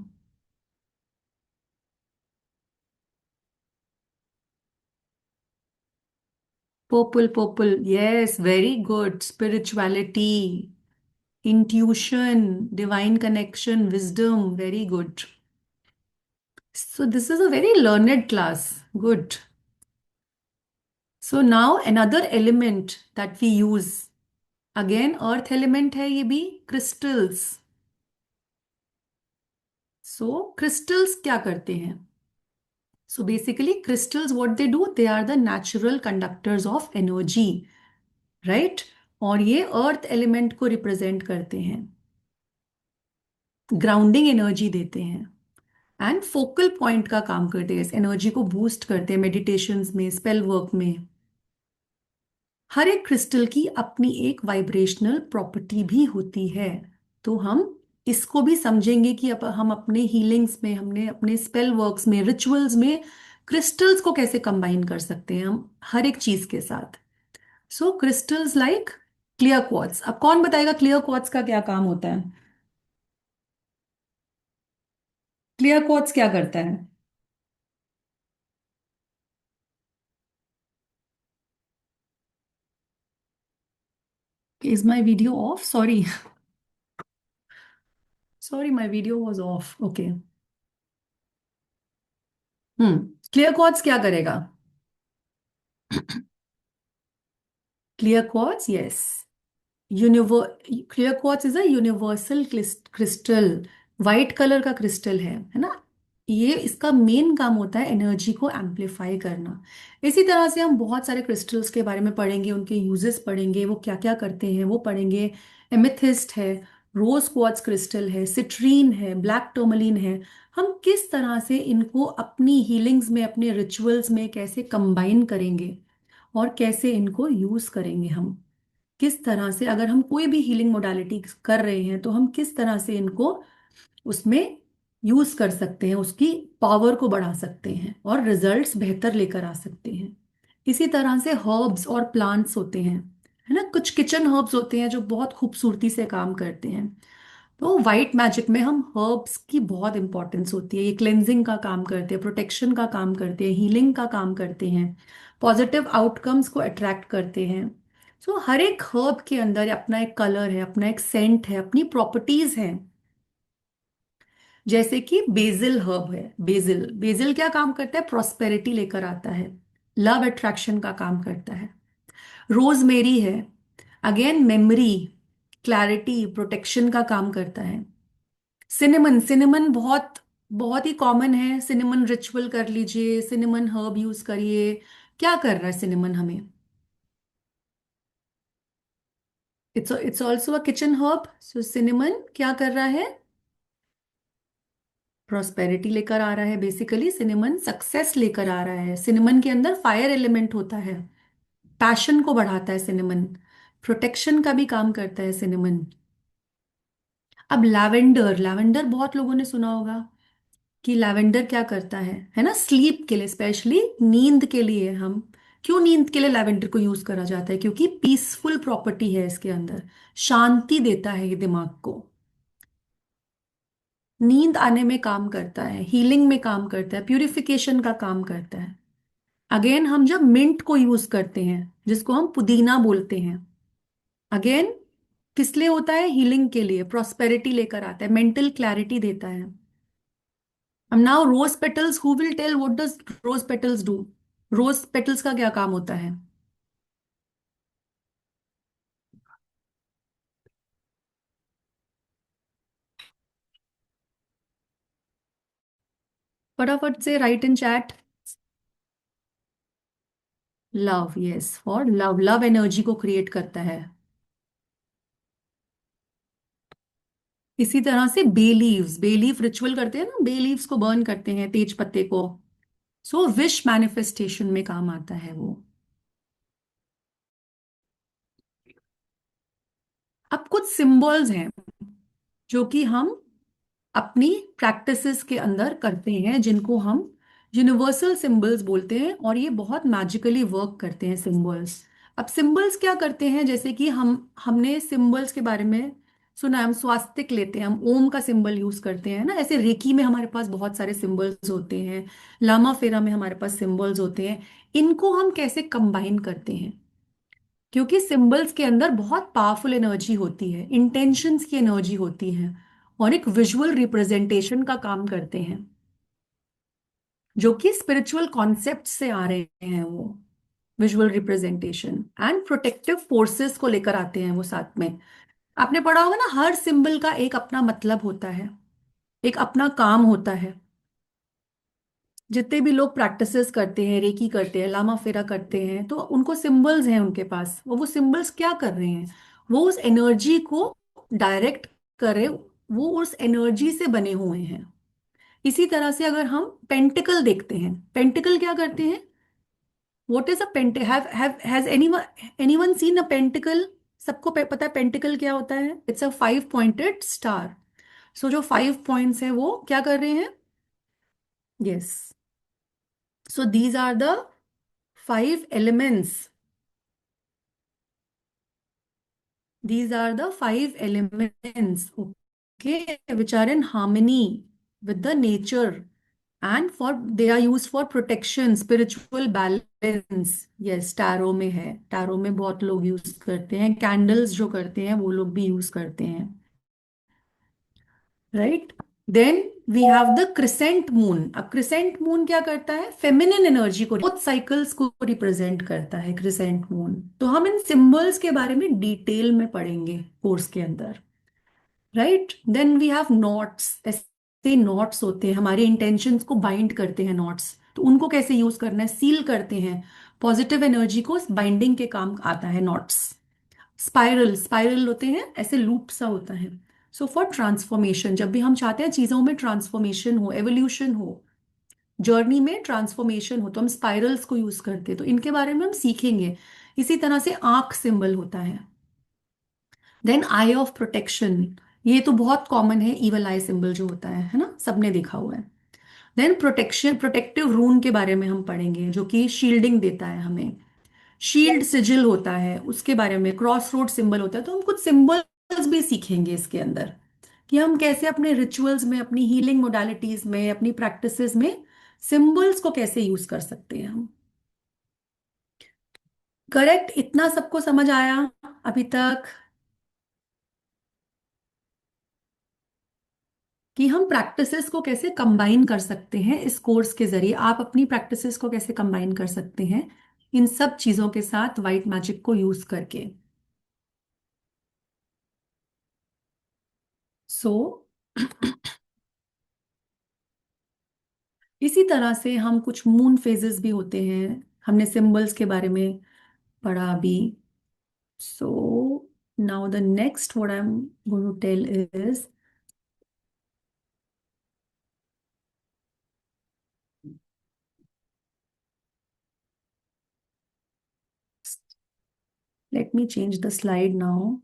Speaker 1: Purple, purple. Yes, very good. Spirituality, intuition, divine connection, wisdom. Very good. So this is a very learned class. Good. So now another element that we use. Again, earth element है ये भी. Crystals. So crystals क्या करते हैं? So basically crystals, what they do, they are the natural conductors of energy, right? और ये earth element को represent करते हैं, ग्राउंडिंग एनर्जी देते हैं एंड फोकल पॉइंट का काम करते हैं, इस एनर्जी को बूस्ट करते हैं मेडिटेशंस में, स्पेल वर्क में. हर एक क्रिस्टल की अपनी एक वाइब्रेशनल प्रॉपर्टी भी होती है. तो हम इसको भी समझेंगे कि अब हम अपने हीलिंग्स में, हमने अपने स्पेल वर्क्स में, रिचुअल्स में क्रिस्टल्स को कैसे कंबाइन कर सकते हैं हम हर एक चीज के साथ. सो क्रिस्टल्स लाइक क्लियर क्वार्ट्ज. अब कौन बताएगा क्लियर क्वार्ट्ज का क्या काम होता है? क्लियर क्वार्ट्ज क्या करता है? Is my video of? Sorry. Sorry, my video was of. Okay. Clear quartz क्या करेगा? Clear quartz, yes. Clear quartz is a universal crystal. White colour का क्रिस्टल है ना? ये इसका मेन काम होता है एनर्जी को एम्पलीफाई करना. इसी तरह से हम बहुत सारे क्रिस्टल्स के बारे में पढ़ेंगे, उनके यूजेस पढ़ेंगे, वो क्या क्या करते हैं वो पढ़ेंगे. एमेथिस्ट है, रोज क्वार्ट्ज क्रिस्टल है, सिट्रीन है, ब्लैक टर्मलिन है. हम किस तरह से इनको अपनी हीलिंग्स में, अपने रिचुअल्स में कैसे कंबाइन करेंगे और कैसे इनको यूज करेंगे हम, किस तरह से अगर हम कोई भी हीलिंग मोडालिटी कर रहे हैं तो हम किस तरह से इनको उसमें यूज कर सकते हैं, उसकी पावर को बढ़ा सकते हैं और रिजल्ट्स बेहतर लेकर आ सकते हैं. इसी तरह से हर्ब्स और प्लांट्स होते हैं, है ना? कुछ किचन हर्ब्स होते हैं जो बहुत खूबसूरती से काम करते हैं. तो वाइट मैजिक में हम हर्ब्स की बहुत इंपॉर्टेंस होती है. ये क्लेंजिंग का काम करते हैं, प्रोटेक्शन का काम करते हैं, हीलिंग का काम करते हैं, पॉजिटिव आउटकम्स को अट्रैक्ट करते हैं. सो हर एक हर्ब के अंदर अपना एक कलर है, अपना एक सेंट है, अपनी प्रॉपर्टीज हैं जैसे कि बेजिल हर्ब है। बेजिल बेजिल क्या काम करता है? प्रॉस्पेरिटी लेकर आता है, लव अट्रैक्शन का काम करता है। रोजमेरी है, अगेन मेमोरी, क्लैरिटी, प्रोटेक्शन का काम करता है। सिनेमन, सिनेमन बहुत बहुत ही कॉमन है। सिनेमन रिचुअल कर लीजिए, सिनेमन हर्ब यूज करिए। क्या कर रहा है सिनेमन हमें? It's also a kitchen herb. So cinnamon क्या कर रहा है? प्रॉस्पेरिटी लेकर आ रहा है। बेसिकली सिनेमन सक्सेस लेकर आ रहा है। सिनेमन के अंदर फायर एलिमेंट होता है, पैशन को बढ़ाता है सिनेमन। प्रोटेक्शन का भी काम करता है सिनेमन। अब लैवेंडर, लैवेंडर बहुत लोगों ने सुना होगा कि लैवेंडर क्या करता है ना? स्लीप के लिए, स्पेशली नींद के लिए हम, क्यों नींद के लिए लैवेंडर को यूज करा जाता है? क्योंकि पीसफुल प्रॉपर्टी है इसके अंदर, शांति देता है ये दिमाग को, नींद आने में काम करता है, हीलिंग में काम करता है, प्यूरिफिकेशन का काम करता है। अगेन हम जब मिंट को यूज करते हैं, जिसको हम पुदीना बोलते हैं, अगेन किस लिए होता है? हीलिंग के लिए, प्रॉस्पेरिटी लेकर आता है, मेंटल क्लैरिटी देता है। अब now rose petals, who will tell what does rose petals do? Rose petals का क्या काम होता है? फटाफट से write in chat. Love, yes, for love, love energy को क्रिएट करता है। इसी तरह से bay leaves, bay leaf ritual करते हैं ना, बे लीव्स को बर्न करते हैं, तेज पत्ते को। सो विश मैनिफेस्टेशन में काम आता है वो। अब कुछ सिंबल्स हैं जो कि हम अपनी प्रैक्टिसेस के अंदर करते हैं, जिनको हम यूनिवर्सल सिंबल्स बोलते हैं, और ये बहुत मैजिकली वर्क करते हैं सिंबल्स। अब सिंबल्स क्या करते हैं? जैसे कि हमने सिंबल्स के बारे में सुना है, हम स्वास्तिक लेते हैं, हम ओम का सिंबल यूज करते हैं ना। ऐसे रेकी में हमारे पास बहुत सारे सिंबल्स होते हैं, लामा फेरा में हमारे पास सिंबल्स होते हैं। इनको हम कैसे कंबाइन करते हैं? क्योंकि सिंबल्स के अंदर बहुत पावरफुल एनर्जी होती है, इंटेंशंस की एनर्जी होती है, और एक विजुअल रिप्रेजेंटेशन का काम करते हैं, जो कि स्पिरिचुअल कॉन्सेप्ट से आ रहे हैं वो। Visual representation and protective forces को लेकर आते हैं वो साथ में। आपने पढ़ा होगा ना, हर सिंबल का एक अपना मतलब होता है, एक अपना काम होता है। जितने भी लोग प्रैक्टिसेस करते हैं, रेकी करते हैं, लामा फेरा करते हैं, तो उनको सिंबल्स हैं उनके पास, वो सिंबल्स क्या कर रहे हैं? वो उस एनर्जी को डायरेक्ट करे, वो उस एनर्जी से बने हुए हैं। इसी तरह से अगर हम पेंटिकल देखते हैं, पेंटिकल क्या करते हैं? What is a paint has anyone seen a pentacle? सबको पता है पेंटिकल क्या होता है? It's a 5 pointed star. So जो 5 पॉइंट्स हैं वो क्या कर रहे हैं? Yes, so these are the 5 elements. These are the 5 elements, okay, which are in harmony with the nature, and for they are used for protection, spiritual balance. Yes, tarot में है, tarot में बहुत लोग यूज करते हैं, candles जो करते हैं वो लोग भी यूज करते हैं, right? Then we have the crescent moon. अब क्रिसेंट मून क्या करता है? फेमिनिन एनर्जी को, बोथ साइकिल्स को रिप्रेजेंट करता है क्रिसेंट मून। तो हम इन सिंबल्स के बारे में डिटेल में पढ़ेंगे कोर्स के अंदर, right? Then we have knots. ऐसे नॉट्स होते हैं, हमारे इंटेंशंस को बाइंड करते हैं नॉट्स, तो उनको कैसे यूज करना है? सील करते हैं, पॉजिटिव एनर्जी को बाइंडिंग के काम आता है नॉट्स। स्पाइरल, स्पाइरल होते हैं, ऐसे लूप सा होता है। सो फॉर ट्रांसफॉर्मेशन, जब भी हम चाहते हैं चीजों में ट्रांसफॉर्मेशन हो, एवोल्यूशन हो, जर्नी में ट्रांसफॉर्मेशन हो, तो हम स्पाइरल्स को यूज करते हैं। तो इनके बारे में हम सीखेंगे। इसी तरह से आंख सिंबल होता है। देन आई ऑफ प्रोटेक्शन, ये तो बहुत कॉमन है, इवल आई सिंबल जो होता है ना, सबने देखा हुआ है। देन प्रोटेक्शन, प्रोटेक्टिव रून के बारे में हम पढ़ेंगे, जो कि शील्डिंग देता है हमें। शील्ड सिजिल होता है, उसके बारे में। क्रॉस रोड सिंबल होता है। तो हम कुछ सिंबल्स भी सीखेंगे इसके अंदर, कि हम कैसे अपने रिचुअल्स में, अपनी हीलिंग मोडालिटीज में, अपनी प्रैक्टिसेस में सिंबल्स को कैसे यूज कर सकते हैं हम। करेक्ट? इतना सबको समझ आया अभी तक? कि हम प्रैक्टिसेस को कैसे कंबाइन कर सकते हैं इस कोर्स के जरिए। आप अपनी प्रैक्टिसेस को कैसे कंबाइन कर सकते हैं इन सब चीजों के साथ वाइट मैजिक को यूज करके। सो इसी तरह से हम कुछ मून फेजेस भी होते हैं, हमने सिंबल्स के बारे में पढ़ा अभी। So now the next what I am going to tell is, let me change the slide now.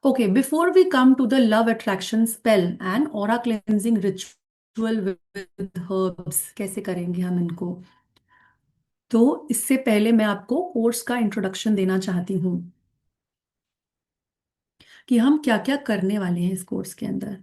Speaker 1: Okay, before we come to the love attraction spell and aura cleansing ritual with herbs, कैसे करेंगे हम इनको, तो इससे पहले मैं आपको course का इंट्रोडक्शन देना चाहती हूँ कि हम क्या क्या करने वाले हैं इस कोर्स के अंदर।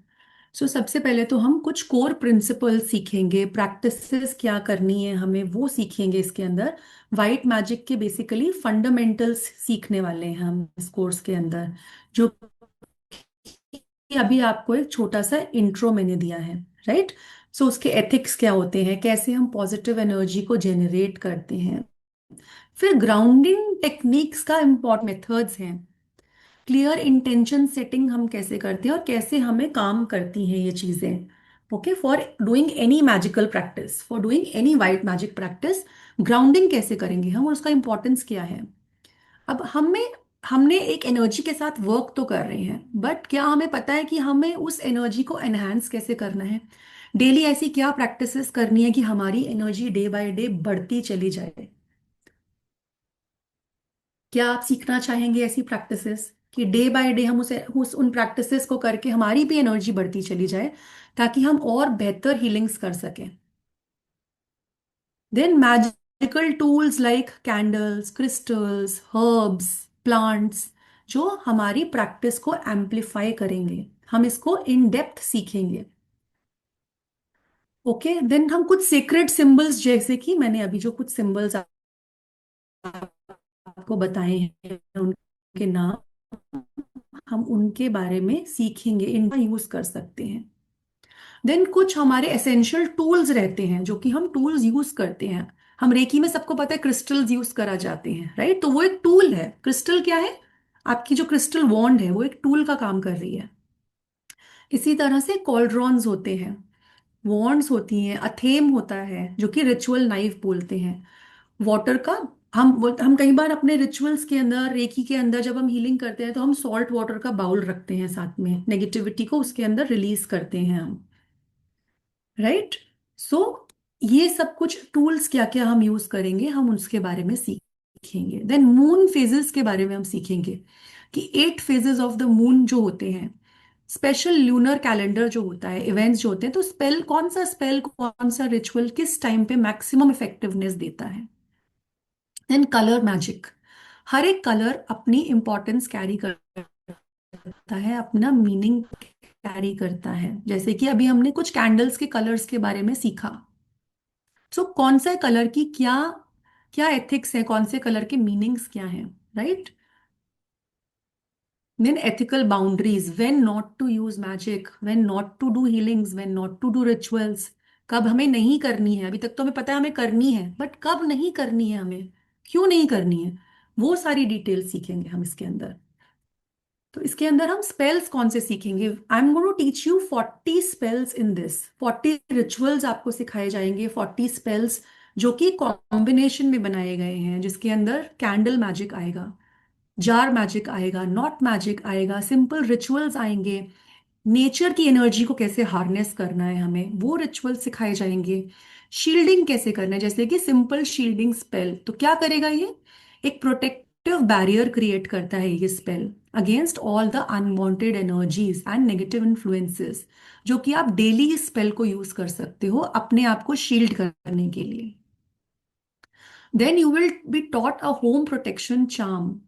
Speaker 1: सो सबसे पहले तो हम कुछ कोर प्रिंसिपल सीखेंगे, प्रैक्टिसेस क्या करनी है हमें वो सीखेंगे इसके अंदर। वाइट मैजिक के बेसिकली फंडामेंटल्स सीखने वाले हैं हम इस कोर्स के अंदर, जो कि अभी आपको एक छोटा सा इंट्रो मैंने दिया है, राइट। सो उसके एथिक्स क्या होते हैं, कैसे हम पॉजिटिव एनर्जी को जेनरेट करते हैं, फिर ग्राउंडिंग टेक्निक्स का इम्पोर्ट मेथड्स हैं, क्लियर इंटेंशन सेटिंग हम कैसे करते हैं और कैसे हमें काम करती हैं ये चीजें। Okay, for doing any magical practice, for doing any white magic practice grounding कैसे करेंगे हम और उसका इंपॉर्टेंस क्या है। अब हमें हमने एक एनर्जी के साथ वर्क तो कर रहे हैं, बट क्या हमें पता है कि हमें उस एनर्जी को एनहांस कैसे करना है। डेली ऐसी क्या प्रैक्टिसेस करनी है कि हमारी एनर्जी डे बाय डे बढ़ती चली जाए। क्या आप सीखना चाहेंगे ऐसी प्रैक्टिसेस कि डे बाय डे हम उन प्रैक्टिसेस को करके हमारी भी एनर्जी बढ़ती चली जाए, ताकि हम और बेहतर हीलिंग्स कर सकें। Then magical tools like candles, crystals, herbs, plants, जो हमारी प्रैक्टिस को एम्पलीफाई करेंगे, हम इसको इन डेप्थ सीखेंगे। ओके, देन हम कुछ सीक्रेट सिंबल्स, जैसे कि मैंने अभी जो कुछ सिंबल्स आपको बताए हैं उनके नाम, हम उनके बारे में सीखेंगे, इनका यूज कर सकते हैं। देन कुछ हमारे एसेंशियल टूल्स रहते हैं जो कि हम टूल्स यूज करते हैं। हम रेकी में सबको पता है क्रिस्टल्स यूज करा जाते हैं, राइट। तो वो एक टूल है। क्रिस्टल क्या है, आपकी जो क्रिस्टल वॉन्ड है वो एक टूल का काम कर रही है। इसी तरह से कॉल्ड्रॉन्स होते हैं, वॉन्ड्स होती हैं, अथेम होता है जो कि रिचुअल नाइफ बोलते हैं वाटर का। हम कई बार अपने रिचुअल्स के अंदर, रेकी के अंदर जब हम हीलिंग करते हैं तो हम सॉल्ट वाटर का बाउल रखते हैं साथ में, नेगेटिविटी को उसके अंदर रिलीज करते हैं हम, राइट। सो ये सब कुछ टूल्स क्या क्या हम यूज करेंगे, हम उसके बारे में सीखेंगे। देन मून फेजेस के बारे में हम सीखेंगे कि 8 फेजेस ऑफ द मून जो होते हैं, स्पेशल ल्यूनर कैलेंडर जो होता है, इवेंट्स जो होते हैं, तो स्पेल कौन सा रिचुअल किस टाइम पे मैक्सिमम इफेक्टिवनेस देता है। देन कलर मैजिक, हर एक कलर अपनी इंपॉर्टेंस कैरी करता है, अपना मीनिंग कैरी करता है। जैसे कि अभी हमने कुछ कैंडल्स के कलर्स के बारे में सीखा। सो कौन सा कलर की क्या क्या एथिक्स है, कौन से कलर के मीनिंग्स क्या हैं, right. Then ethical boundaries, when not to use magic, when not to do healings, when not to do rituals, कब हमें नहीं करनी है। अभी तक तो हमें पता है हमें करनी है, बट कब नहीं करनी है हमें, क्यों नहीं करनी है, वो सारी डिटेल सीखेंगे हम इसके अंदर। तो इसके अंदर हम स्पेल्स कौन से सीखेंगे, I am going to teach you 40 spells in this. 40 rituals आपको सिखाए जाएंगे, 40 स्पेल्स जो कि कॉम्बिनेशन में बनाए गए हैं, जिसके अंदर कैंडल मैजिक आएगा, जार मैजिक आएगा, नॉट मैजिक आएगा, सिंपल रिचुअल्स आएंगे, नेचर की एनर्जी को कैसे हार्नेस करना है हमें वो रिचुअल सिखाए जाएंगे, शील्डिंग कैसे करना है, जैसे कि सिंपल शील्डिंग स्पेल तो क्या करेगा ये, एक प्रोटेक्टिव बैरियर क्रिएट करता है ये spell against all the unwanted energies and negative influences, जो कि आप डेली इस स्पेल को यूज कर सकते हो अपने आप को शील्ड करने के लिए। Then you will be taught a home protection charm,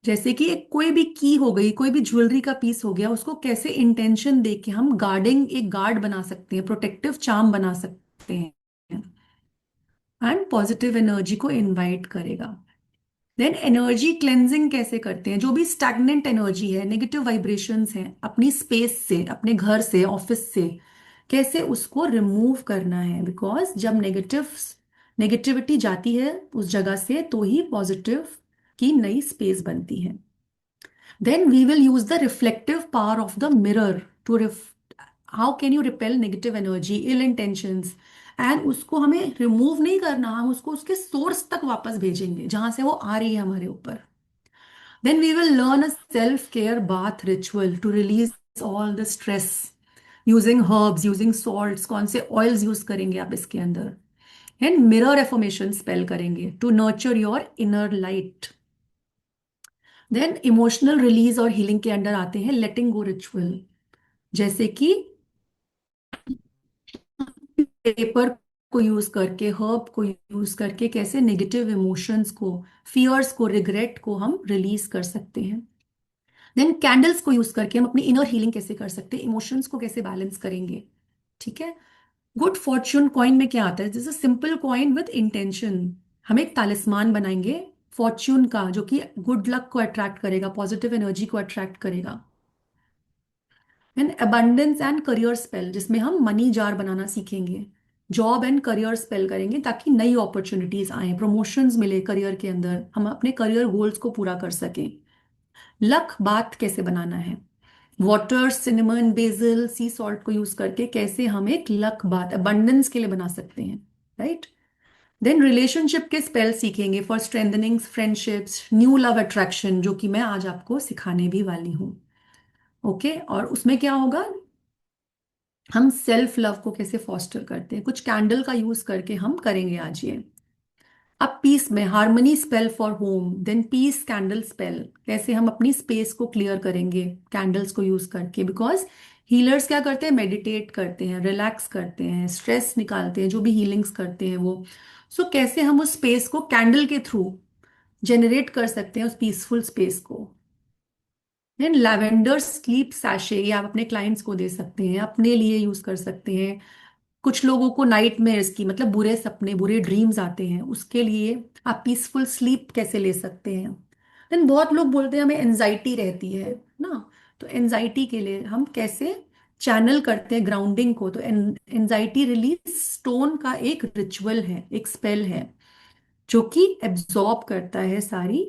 Speaker 1: जैसे कि एक कोई भी की हो गई, कोई भी ज्वेलरी का पीस हो गया, उसको कैसे इंटेंशन दे के हम गार्डिंग, एक गार्ड बना सकते हैं, प्रोटेक्टिव चार्म बना सकते हैं, एंड पॉजिटिव एनर्जी को इनवाइट करेगा। देन एनर्जी क्लेंजिंग कैसे करते हैं, जो भी स्टैग्नेंट एनर्जी है, नेगेटिव वाइब्रेशंस हैं अपनी स्पेस से, अपने घर से, ऑफिस से, कैसे उसको रिमूव करना है। बिकॉज जब नेगेटिविटी जाती है उस जगह से, तो ही पॉजिटिव की नई स्पेस बनती है। Then we will use the reflective power of the mirror to how can you repel negative energy, ill intentions. And उसको हमें रिमूव नहीं करना, हम उसको उसके सोर्स तक वापस भेजेंगे जहां से वो आ रही है हमारे ऊपर। Then we will learn a self care bath ritual to release all the stress, using herbs, using salts, कौन से ऑयल्स यूज करेंगे आप इसके अंदर। एंड मिरर एफर्मेशन स्पेल करेंगे to nurture your inner light. Then emotional release और healing के under आते हैं लेटिंग गो रिचुअल, जैसे कि पेपर को यूज करके, हर्ब को यूज करके कैसे नेगेटिव इमोशंस को, फियर्स को, रिग्रेट को हम रिलीज कर सकते हैं। देन कैंडल्स को यूज करके हम अपनी इनर हीलिंग कैसे कर सकते हैं, इमोशंस को कैसे बैलेंस करेंगे। ठीक है। गुड फॉर्च्यून कॉइन में क्या आता है, this is simple coin with intention. हम एक तालिस्मान बनाएंगे फॉर्च्यून का, जो कि गुड लक को अट्रैक्ट करेगा, पॉजिटिव एनर्जी को अट्रैक्ट करेगा। And abundance and career spell, जिसमें हम मनी जार बनाना सीखेंगे, जॉब एंड करियर स्पेल करेंगे ताकि नई अपॉर्चुनिटीज आए, प्रमोशंस मिले करियर के अंदर, हम अपने करियर गोल्स को पूरा कर सकें। लक बाथ कैसे बनाना है, वाटर, सिनेमन, बेसिल, सी सॉल्ट को यूज करके कैसे हम एक लक बाथ अबंडेंस के लिए बना सकते हैं। राइट। देन रिलेशनशिप के स्पेल सीखेंगे for strengthening friendships, new love attraction, जो कि मैं आज आपको सिखाने भी वाली हूँ। ओके। और उसमें क्या होगा, हम सेल्फ लव को कैसे फॉस्टर करते हैं, कुछ कैंडल का यूज करके हम करेंगे आज ये। अब पीस में harmony spell for home, then peace candle spell, कैसे हम अपनी स्पेस को क्लियर करेंगे कैंडल्स को यूज करके। बिकॉज हीलर्स क्या करते हैं, मेडिटेट करते हैं, रिलैक्स करते हैं, स्ट्रेस निकालते हैं, जो भी हीलिंग्स करते हैं वो। सो कैसे हम उस स्पेस को कैंडल के थ्रू जनरेट कर सकते हैं, उस पीसफुल स्पेस को। देन लैवेंडर स्लीप सैशे, ये आप अपने क्लाइंट्स को दे सकते हैं, अपने लिए यूज कर सकते हैं। कुछ लोगों को नाइटमेयर्स की, मतलब बुरे सपने, बुरे ड्रीम्स आते हैं, उसके लिए आप पीसफुल स्लीप कैसे ले सकते हैं। देन बहुत लोग बोलते हैं हमें एनजाइटी रहती है ना, तो एनजाइटी के लिए हम कैसे चैनल करते हैं ग्राउंडिंग को। तो एनजाइटी रिलीज स्टोन का एक रिचुअल है, एक स्पेल है, जो कि एब्जॉर्ब करता है सारी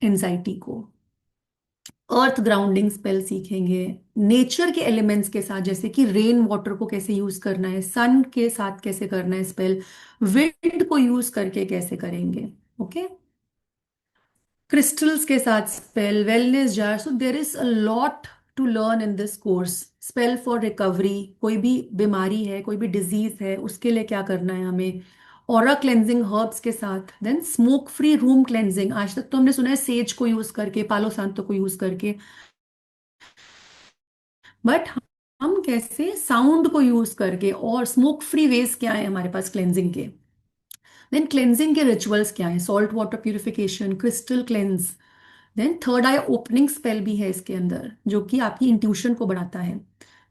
Speaker 1: एनजाइटी को। अर्थ ग्राउंडिंग स्पेल सीखेंगे नेचर के एलिमेंट्स के साथ, जैसे कि रेन वाटर को कैसे यूज करना है, सन के साथ कैसे करना है स्पेल, विंड को यूज करके कैसे करेंगे। ओके। क्रिस्टल्स के साथ spell, wellness jar, so there is a lot to learn in this course. Spell for recovery, कोई भी बीमारी है, कोई भी डिजीज है, उसके लिए क्या करना है हमें। ऑरा क्लेंजिंग हर्ब्स के साथ। Then smoke free room cleansing, आज तक तो हमने सुना है सेज को यूज करके, पालो सांतो को यूज करके, बट हम कैसे साउंड को यूज करके, और स्मोक फ्री वेज क्या है हमारे पास क्लेंजिंग के। देन क्लेंजिंग के रिचुअल्स क्या है, salt water purification, crystal cleanse. Then third eye opening spell भी है इसके अंदर, जो कि आपकी इंट्यूशन को बढ़ाता है।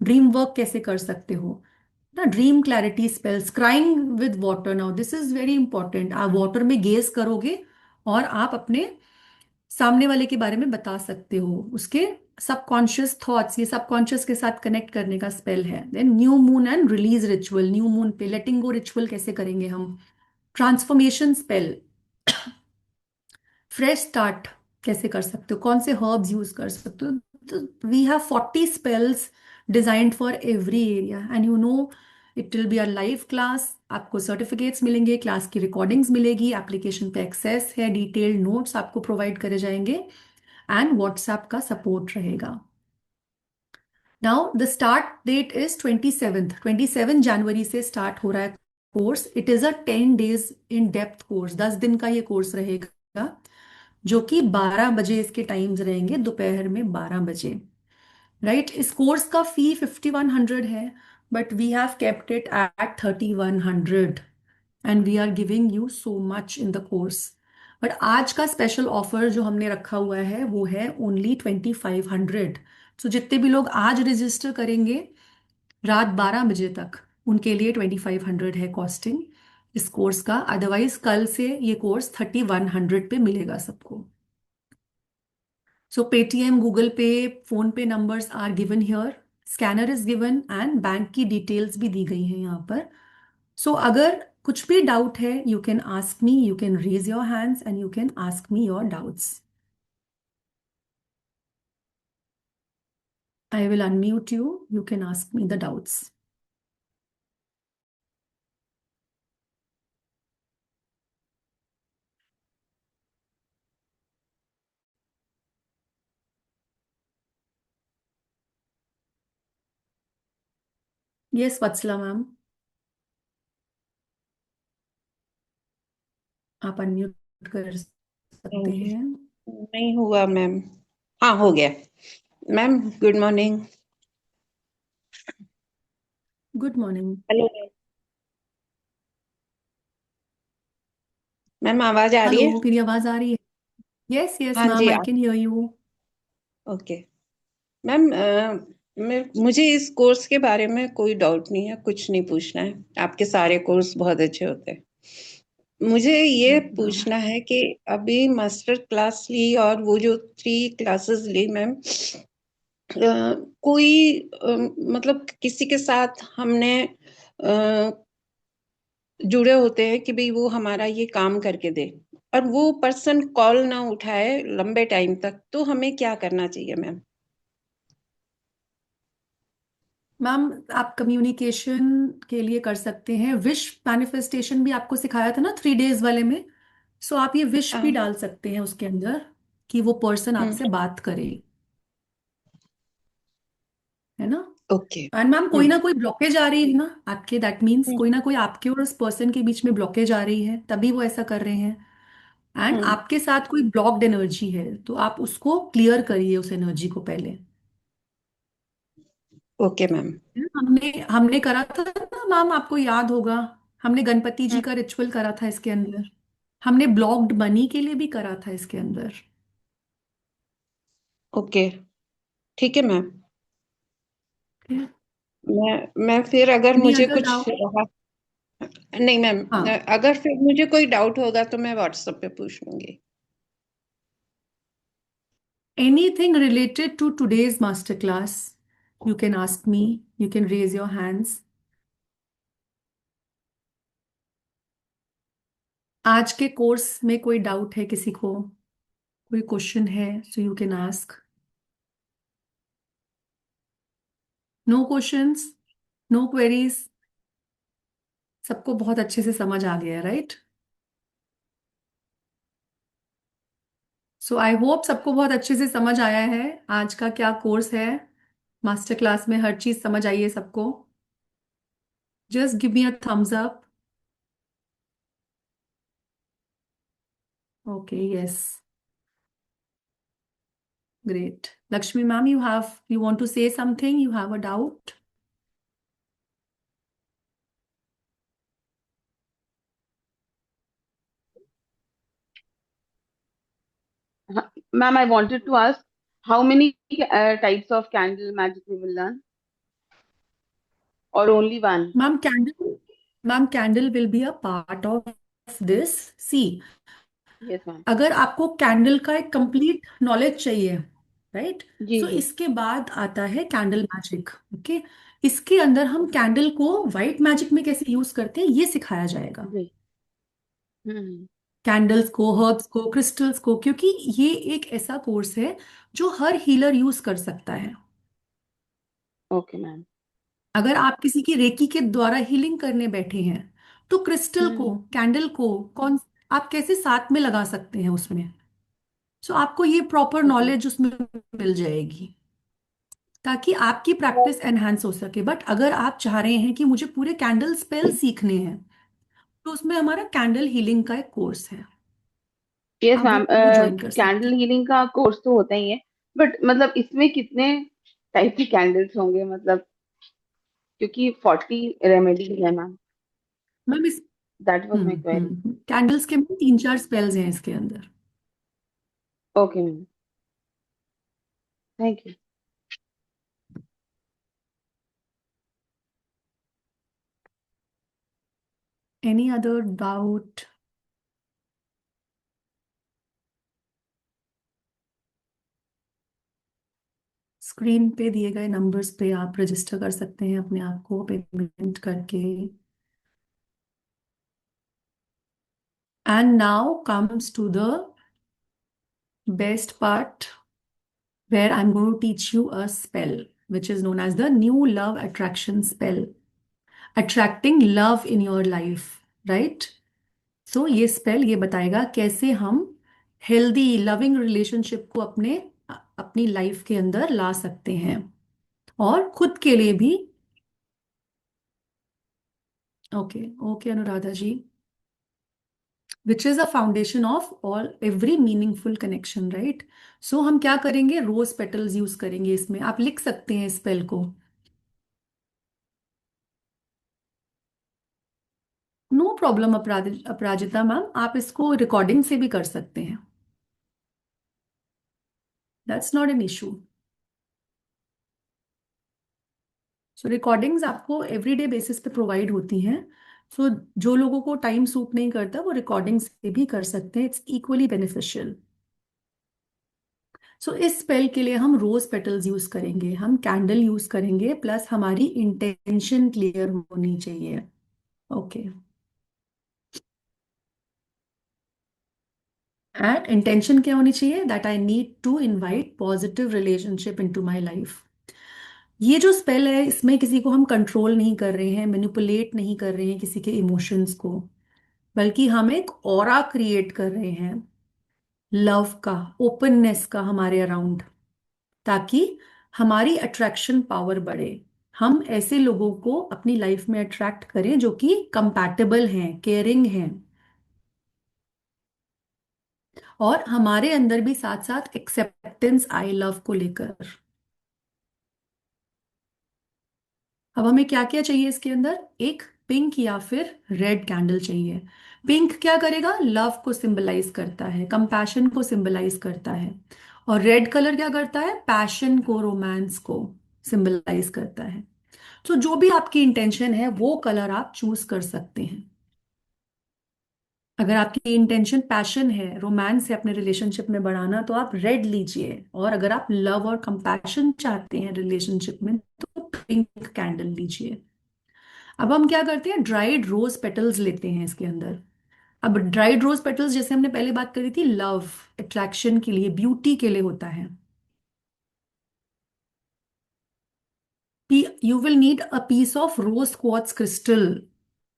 Speaker 1: ड्रीम वर्क कैसे कर सकते हो ना, dream clarity spell, scrying with water, now this is very important. आप वाटर में गेज करोगे और आप अपने सामने वाले के बारे में बता सकते हो, उसके सबकॉन्शियस थॉट्स, ये सबकॉन्शियस के साथ कनेक्ट करने का स्पेल है। Then new moon and release ritual, new moon पे लेटिंग गो रिचुअल कैसे करेंगे हम। ट्रांसफॉर्मेशन स्पेल, फ्रेश स्टार्ट कैसे कर सकते हो, कौन से हर्ब्स यूज कर सकते हो। तो we have 40 spells designed for every area, and you know it will be a live class. आपको सर्टिफिकेट्स मिलेंगे, क्लास की रिकॉर्डिंग्स मिलेगी, एप्लीकेशन पे एक्सेस है, डिटेल्ड नोट्स आपको प्रोवाइड करे जाएंगे, एंड व्हाट्सएप का सपोर्ट रहेगा। Now the start date is 27 जनवरी से स्टार्ट हो रहा है course. It is a 10 days in depth course, 10 दिन का ये कोर्स रहेगा, जो कि 12 बजे इसके टाइम्स रहेंगे, दोपहर में 12 बजे। राइट। इस कोर्स का फी 5100 है, but we have kept it at 3100, and we are giving you so much in the course. But आज का स्पेशल ऑफर जो हमने रखा हुआ है वो है ओनली 2500। सो जितने भी लोग आज रजिस्टर करेंगे रात 12 बजे तक, उनके लिए 2500 है कॉस्टिंग। इस कोर्स का। अदरवाइज कल से ये कोर्स 3100 पे मिलेगा सबको। So Paytm, Google Pay, PhonePe numbers are given here, scanner is given and bank की डिटेल्स भी दी गई हैं यहाँ पर। सो अगर कुछ भी डाउट है, you can ask me, you can raise your hands and you can ask me your doubts. I will unmute you. You can ask me the doubts. Yes, Vatsala ma'am, आप अनम्यूट कर सकते
Speaker 2: okay,
Speaker 1: हैं।
Speaker 2: नहीं हुआ ma'am. हाँ, हो गया। Ma'am, good morning.
Speaker 1: Good morning.
Speaker 2: Hello ma'am, आवाज आ रही
Speaker 1: हेलो,
Speaker 2: है?
Speaker 1: मेरी आवाज आ रही है? यस यस
Speaker 2: हाँ
Speaker 1: मैम,
Speaker 2: जी,
Speaker 1: I can hear you.
Speaker 2: Okay. Ma'am, मुझे इस कोर्स के बारे में कोई डाउट नहीं है, कुछ नहीं पूछना है। आपके सारे कोर्स बहुत अच्छे होते हैं। मुझे ये
Speaker 1: मैम,
Speaker 2: पूछना है कि अभी मास्टर क्लास ली और वो जो 3 क्लासेस ली मैम, कोई मतलब किसी के साथ हमने जुड़े होते हैं कि भाई वो हमारा ये काम करके दे, और वो पर्सन कॉल ना उठाए लंबे टाइम तक, तो हमें क्या करना चाहिए मैम?
Speaker 1: मैम आप कम्युनिकेशन के लिए कर सकते हैं, विश मैनिफेस्टेशन भी आपको सिखाया था ना 3 डेज वाले में। सो आप ये विश भी
Speaker 2: हाँ।
Speaker 1: डाल सकते हैं उसके अंदर कि वो पर्सन
Speaker 2: हम्म।
Speaker 1: आपसे बात करे, है ना।
Speaker 2: ओके।
Speaker 1: एंड मैम कोई
Speaker 2: हम्म।
Speaker 1: ना कोई ब्लॉकेज आ रही है ना आपके, दैट मीन्स
Speaker 2: हम्म।
Speaker 1: कोई ना कोई आपके और उस पर्सन के बीच में ब्लॉकेज आ रही है, तभी वो ऐसा कर रहे हैं। एंड
Speaker 2: हम्म।
Speaker 1: आपके साथ कोई ब्लॉक्ड एनर्जी है तो आप उसको क्लियर करिए, उस एनर्जी को पहले।
Speaker 2: Okay ma'am.
Speaker 1: है ना? हमने हमने करा था ना मैम, आपको याद होगा, हमने गणपति जी
Speaker 2: हम्म।
Speaker 1: का रिचुअल करा था इसके अंदर। हमने ब्लॉक्ड मनी के लिए भी करा था इसके अंदर।
Speaker 2: ओके, ठीक है मैम। मैं फिर अगर
Speaker 1: एनी
Speaker 2: मुझे
Speaker 1: अदर
Speaker 2: कुछ
Speaker 1: डाउट?
Speaker 2: रहा, नहीं मैम,
Speaker 1: हाँ,
Speaker 2: अगर फिर मुझे कोई डाउट होगा तो मैं व्हाट्सएप पे पूछ लूंगी।
Speaker 1: anything related to today's master class, you can ask me, you can raise your hands. आज के कोर्स में कोई डाउट है किसी को, कोई क्वेश्चन है, so you can ask. No questions, no queries, सबको बहुत अच्छे से समझ आ गया, राइट? सो आई होप सबको बहुत अच्छे से समझ आया है आज का क्या कोर्स है। मास्टर क्लास में हर चीज समझ आई है सबको? Just give me a thumbs up. Okay, yes, great. Lakshmi ma'am, you want to say something, you have a doubt?
Speaker 3: Ma'am, I wanted to ask how many types of candle magic we will learn, or only one?
Speaker 1: Ma'am candle will be a part of this. See,
Speaker 3: Yes, ma'am.
Speaker 1: अगर आपको candle का एक complete knowledge चाहिए, right,
Speaker 3: जी
Speaker 1: so
Speaker 3: जी
Speaker 1: इसके बाद आता है कैंडल मैजिक। ओके, इसके अंदर हम कैंडल को वाइट मैजिक में कैसे यूज करते हैं ये सिखाया जाएगा।
Speaker 3: जी। हम्म।
Speaker 1: कैंडल्स को, हर्ब्स को, क्रिस्टल्स को, क्योंकि ये एक ऐसा कोर्स है जो हर हीलर यूज कर सकता है।
Speaker 3: Okay ma'am.
Speaker 1: अगर आप किसी की रेकी के द्वारा हीलिंग करने बैठे हैं तो क्रिस्टल को,
Speaker 3: हम्म।
Speaker 1: कैंडल को कौन आप कैसे साथ में लगा सकते हैं उसमें। सो आपको ये प्रॉपर
Speaker 3: ओके।
Speaker 1: नॉलेज उसमें मिल जाएगी ताकि आपकी प्रैक्टिस एनहांस हो सके। बट अगर आप चाह रहे हैं कि मुझे पूरे कैंडल स्पेल सीखने हैं तो उसमें हमारा कैंडल हीलिंग का एक कोर्स है,
Speaker 3: यस
Speaker 1: आप
Speaker 3: मैम,
Speaker 1: वो ज्वाइन कर सकते
Speaker 3: कैंडल हीलिंग का कोर्स तो होता ही है, बट मतलब इसमें कितने टाइप की कैंडल्स होंगे, मतलब क्योंकि 40 रेमेडीज है मैम।
Speaker 1: हैं। मैम इस
Speaker 3: that was my query.
Speaker 1: Candles के 3-4 स्पेल्स हैं इसके अंदर।
Speaker 3: Okay ma'am, thank you.
Speaker 1: Any other doubt? Screen पे दिए गए नंबर्स पे आप रजिस्टर कर सकते हैं अपने आप को पेमेंट करके. And now comes to the best part where I'm going to teach you a spell which is known as the new love attraction spell. Attracting love in your life, right? So ये spell ये बताएगा कैसे हम healthy loving relationship को अपनी life के अंदर ला सकते हैं और खुद के लिए भी. Okay okay Anuradha ji. Which is a foundation of all every meaningful connection, right? So हम क्या करेंगे, रोज पेटल्स यूज करेंगे इसमें. आप लिख सकते हैं स्पेल को. नो प्रॉब्लम अपराजिता मैम, आप इसको रिकॉर्डिंग से भी कर सकते हैं. That's not an issue. So recordings आपको एवरीडे बेसिस पे प्रोवाइड होती हैं. सो जो लोगों को टाइम सूट नहीं करता वो रिकॉर्डिंग से भी कर सकते हैं. It's equally beneficial. सो इस स्पेल के लिए हम रोज पेटल्स यूज करेंगे, हम कैंडल यूज करेंगे, प्लस हमारी इंटेंशन क्लियर होनी चाहिए. ओके. एंड इंटेंशन क्या होनी चाहिए? That I need to invite positive relationship into my life. ये जो स्पेल है इसमें किसी को हम कंट्रोल नहीं कर रहे हैं, मैनिपुलेट नहीं कर रहे हैं किसी के इमोशंस को, बल्कि हम एक ऑरा क्रिएट कर रहे हैं लव का, ओपननेस का हमारे अराउंड, ताकि हमारी अट्रैक्शन पावर बढ़े. हम ऐसे लोगों को अपनी लाइफ में अट्रैक्ट करें जो कि कंपैटिबल हैं, केयरिंग हैं, और हमारे अंदर भी साथ साथ एक्सेप्टेंस आई लव को लेकर. अब हमें क्या क्या चाहिए इसके अंदर? एक पिंक या फिर रेड कैंडल चाहिए. पिंक क्या करेगा? लव को सिंबलाइज करता है, कंपैशन को सिंबलाइज करता है. और रेड कलर क्या करता है? पैशन को, रोमांस को सिंबलाइज करता है. तो जो भी आपकी इंटेंशन है वो कलर आप चूज कर सकते हैं. अगर आपकी इंटेंशन पैशन है, रोमांस है अपने रिलेशनशिप में बढ़ाना, तो आप रेड लीजिए. और अगर आप लव और कंपैशन चाहते हैं रिलेशनशिप में तो पिंक कैंडल लीजिए. अब हम क्या करते हैं, ड्राइड रोज पेटल्स लेते हैं इसके अंदर. अब ड्राइड रोज पेटल्स जैसे हमने पहले बात करी थी, लव अट्रैक्शन के लिए, ब्यूटी के लिए होता है. You will need a piece of rose quartz crystal.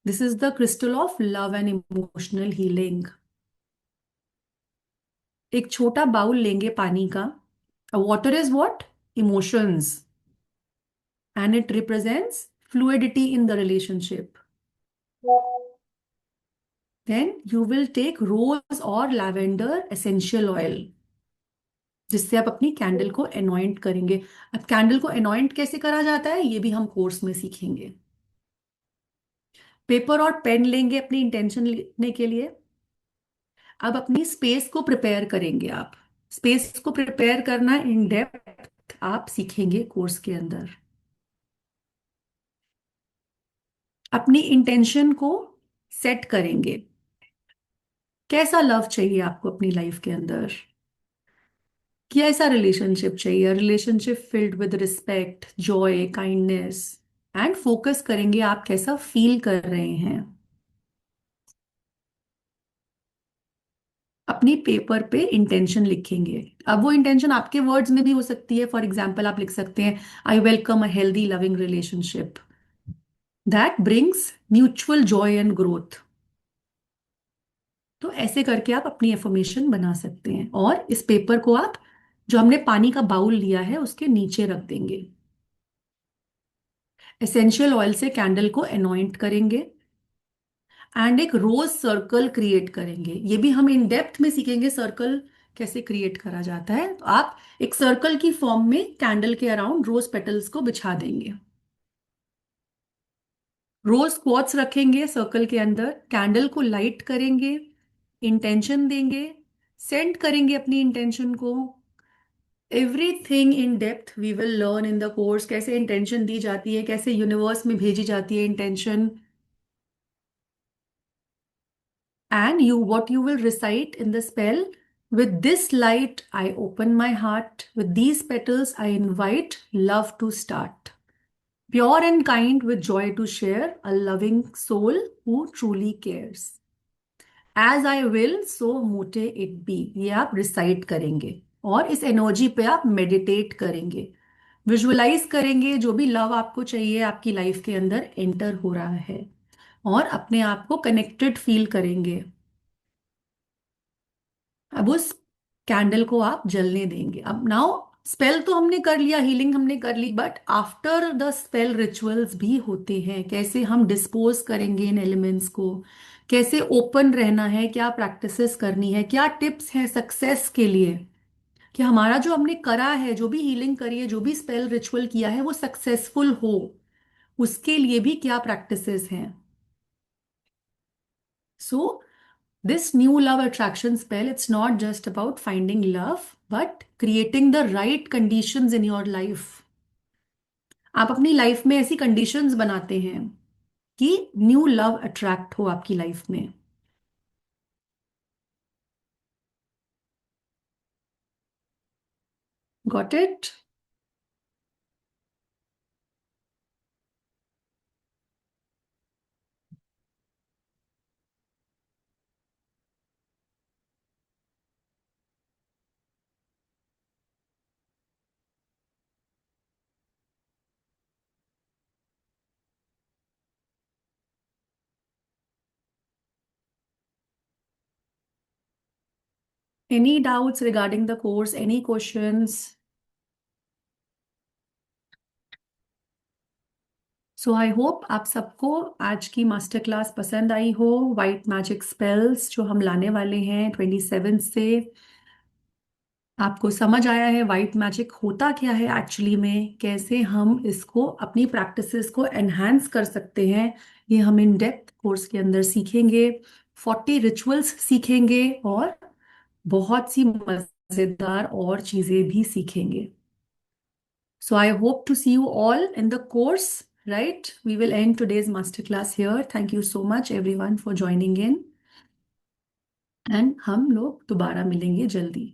Speaker 1: This is the crystal of love and emotional healing. एक छोटा बाउल लेंगे पानी का. Water is what? Emotions. And it represents fluidity in the relationship. Then you will take rose और lavender essential oil, जिससे आप अपनी candle को एनॉइंट करेंगे. अब कैंडल को एनॉइंट कैसे करा जाता है ये भी हम कोर्स में सीखेंगे. पेपर और पेन लेंगे अपनी इंटेंशन लिखने के लिए. अब अपनी स्पेस को प्रिपेयर करेंगे आप. स्पेस को प्रिपेयर करना इन डेप्थ आप सीखेंगे कोर्स के अंदर. अपनी इंटेंशन को सेट करेंगे. कैसा लव चाहिए आपको अपनी लाइफ के अंदर? कैसा रिलेशनशिप चाहिए? Relationship filled with respect, Joy, kindness. And focus करेंगे आप कैसा फील कर रहे हैं. अपनी पेपर पे इंटेंशन लिखेंगे. अब वो इंटेंशन आपके वर्ड्स में भी हो सकती है. फॉर एग्जाम्पल आप लिख सकते हैं, I welcome a healthy loving relationship that brings mutual Joy and growth. तो ऐसे करके आप अपनी एफर्मेशन बना सकते हैं. और इस पेपर को आप, जो हमने पानी का बाउल लिया है, उसके नीचे रख देंगे. एसेंशियल ऑयल से कैंडल को एनॉइंट करेंगे. एंड एक रोज सर्कल क्रिएट करेंगे. ये भी हम इन डेप्थ में सीखेंगे सर्कल कैसे क्रिएट करा जाता है. तो आप एक सर्कल की फॉर्म में कैंडल के अराउंड रोज पेटल्स को बिछा देंगे. रोज क्वार्ट्स रखेंगे सर्कल के अंदर. कैंडल को लाइट करेंगे, इंटेंशन देंगे, सेंड करेंगे अपनी इंटेंशन को. Everything in depth we will learn in the course. कैसे इंटेंशन दी जाती है, कैसे यूनिवर्स में भेजी जाती है intention. And you, what you will recite in the spell: with this light, I open my heart. With these petals, I invite love to start. Pure and kind with joy to share, a loving soul who truly cares. As I will, so mote it be. ये आप recite करेंगे और इस energy पे आप meditate करेंगे, visualise करेंगे जो भी लव आपको चाहिए आपकी लाइफ के अंदर एंटर हो रहा है, और अपने आप को कनेक्टेड फील करेंगे। अब उस कैंडल को आप जलने देंगे। अब नाउ स्पेल तो हमने कर लिया, हीलिंग हमने कर ली, but after the spell rituals भी होते हैं। कैसे हम डिस्पोज करेंगे इन एलिमेंट्स को, कैसे ओपन रहना है, क्या प्रैक्टिसेस करनी है, क्या टिप्स हैं सक्सेस के लिए, कि हमारा जो हमने करा है, जो भी हीलिंग करी है, जो भी स्पेल रिचुअल किया है, वो सक्सेसफुल हो, उसके लिए भी क्या प्रैक्टिसेस हैं। So, this new love attraction spell, it's not just about finding love, but creating the right conditions in your life. आप अपनी लाइफ में ऐसी कंडीशंस बनाते हैं कि न्यू लव अट्रैक्ट हो आपकी लाइफ में। Got it? Any doubts regarding the course? Any questions? So I hope आप सबको आज की मास्टर क्लास पसंद आई हो। वाइट मैजिक स्पेल्स जो हम लाने वाले हैं 27 से, आपको समझ आया है वाइट मैजिक होता क्या है एक्चुअली में, कैसे हम इसको अपनी प्रैक्टिसेस को एनहांस कर सकते हैं, ये हम इन डेप्थ कोर्स के अंदर सीखेंगे। 40 रिचुअल्स सीखेंगे और बहुत सी मजेदार और चीजें भी सीखेंगे। So I hope to see you all in the course, right? We will end today's masterclass here. Thank you so much everyone for joining in. And हम लोग दोबारा मिलेंगे जल्दी।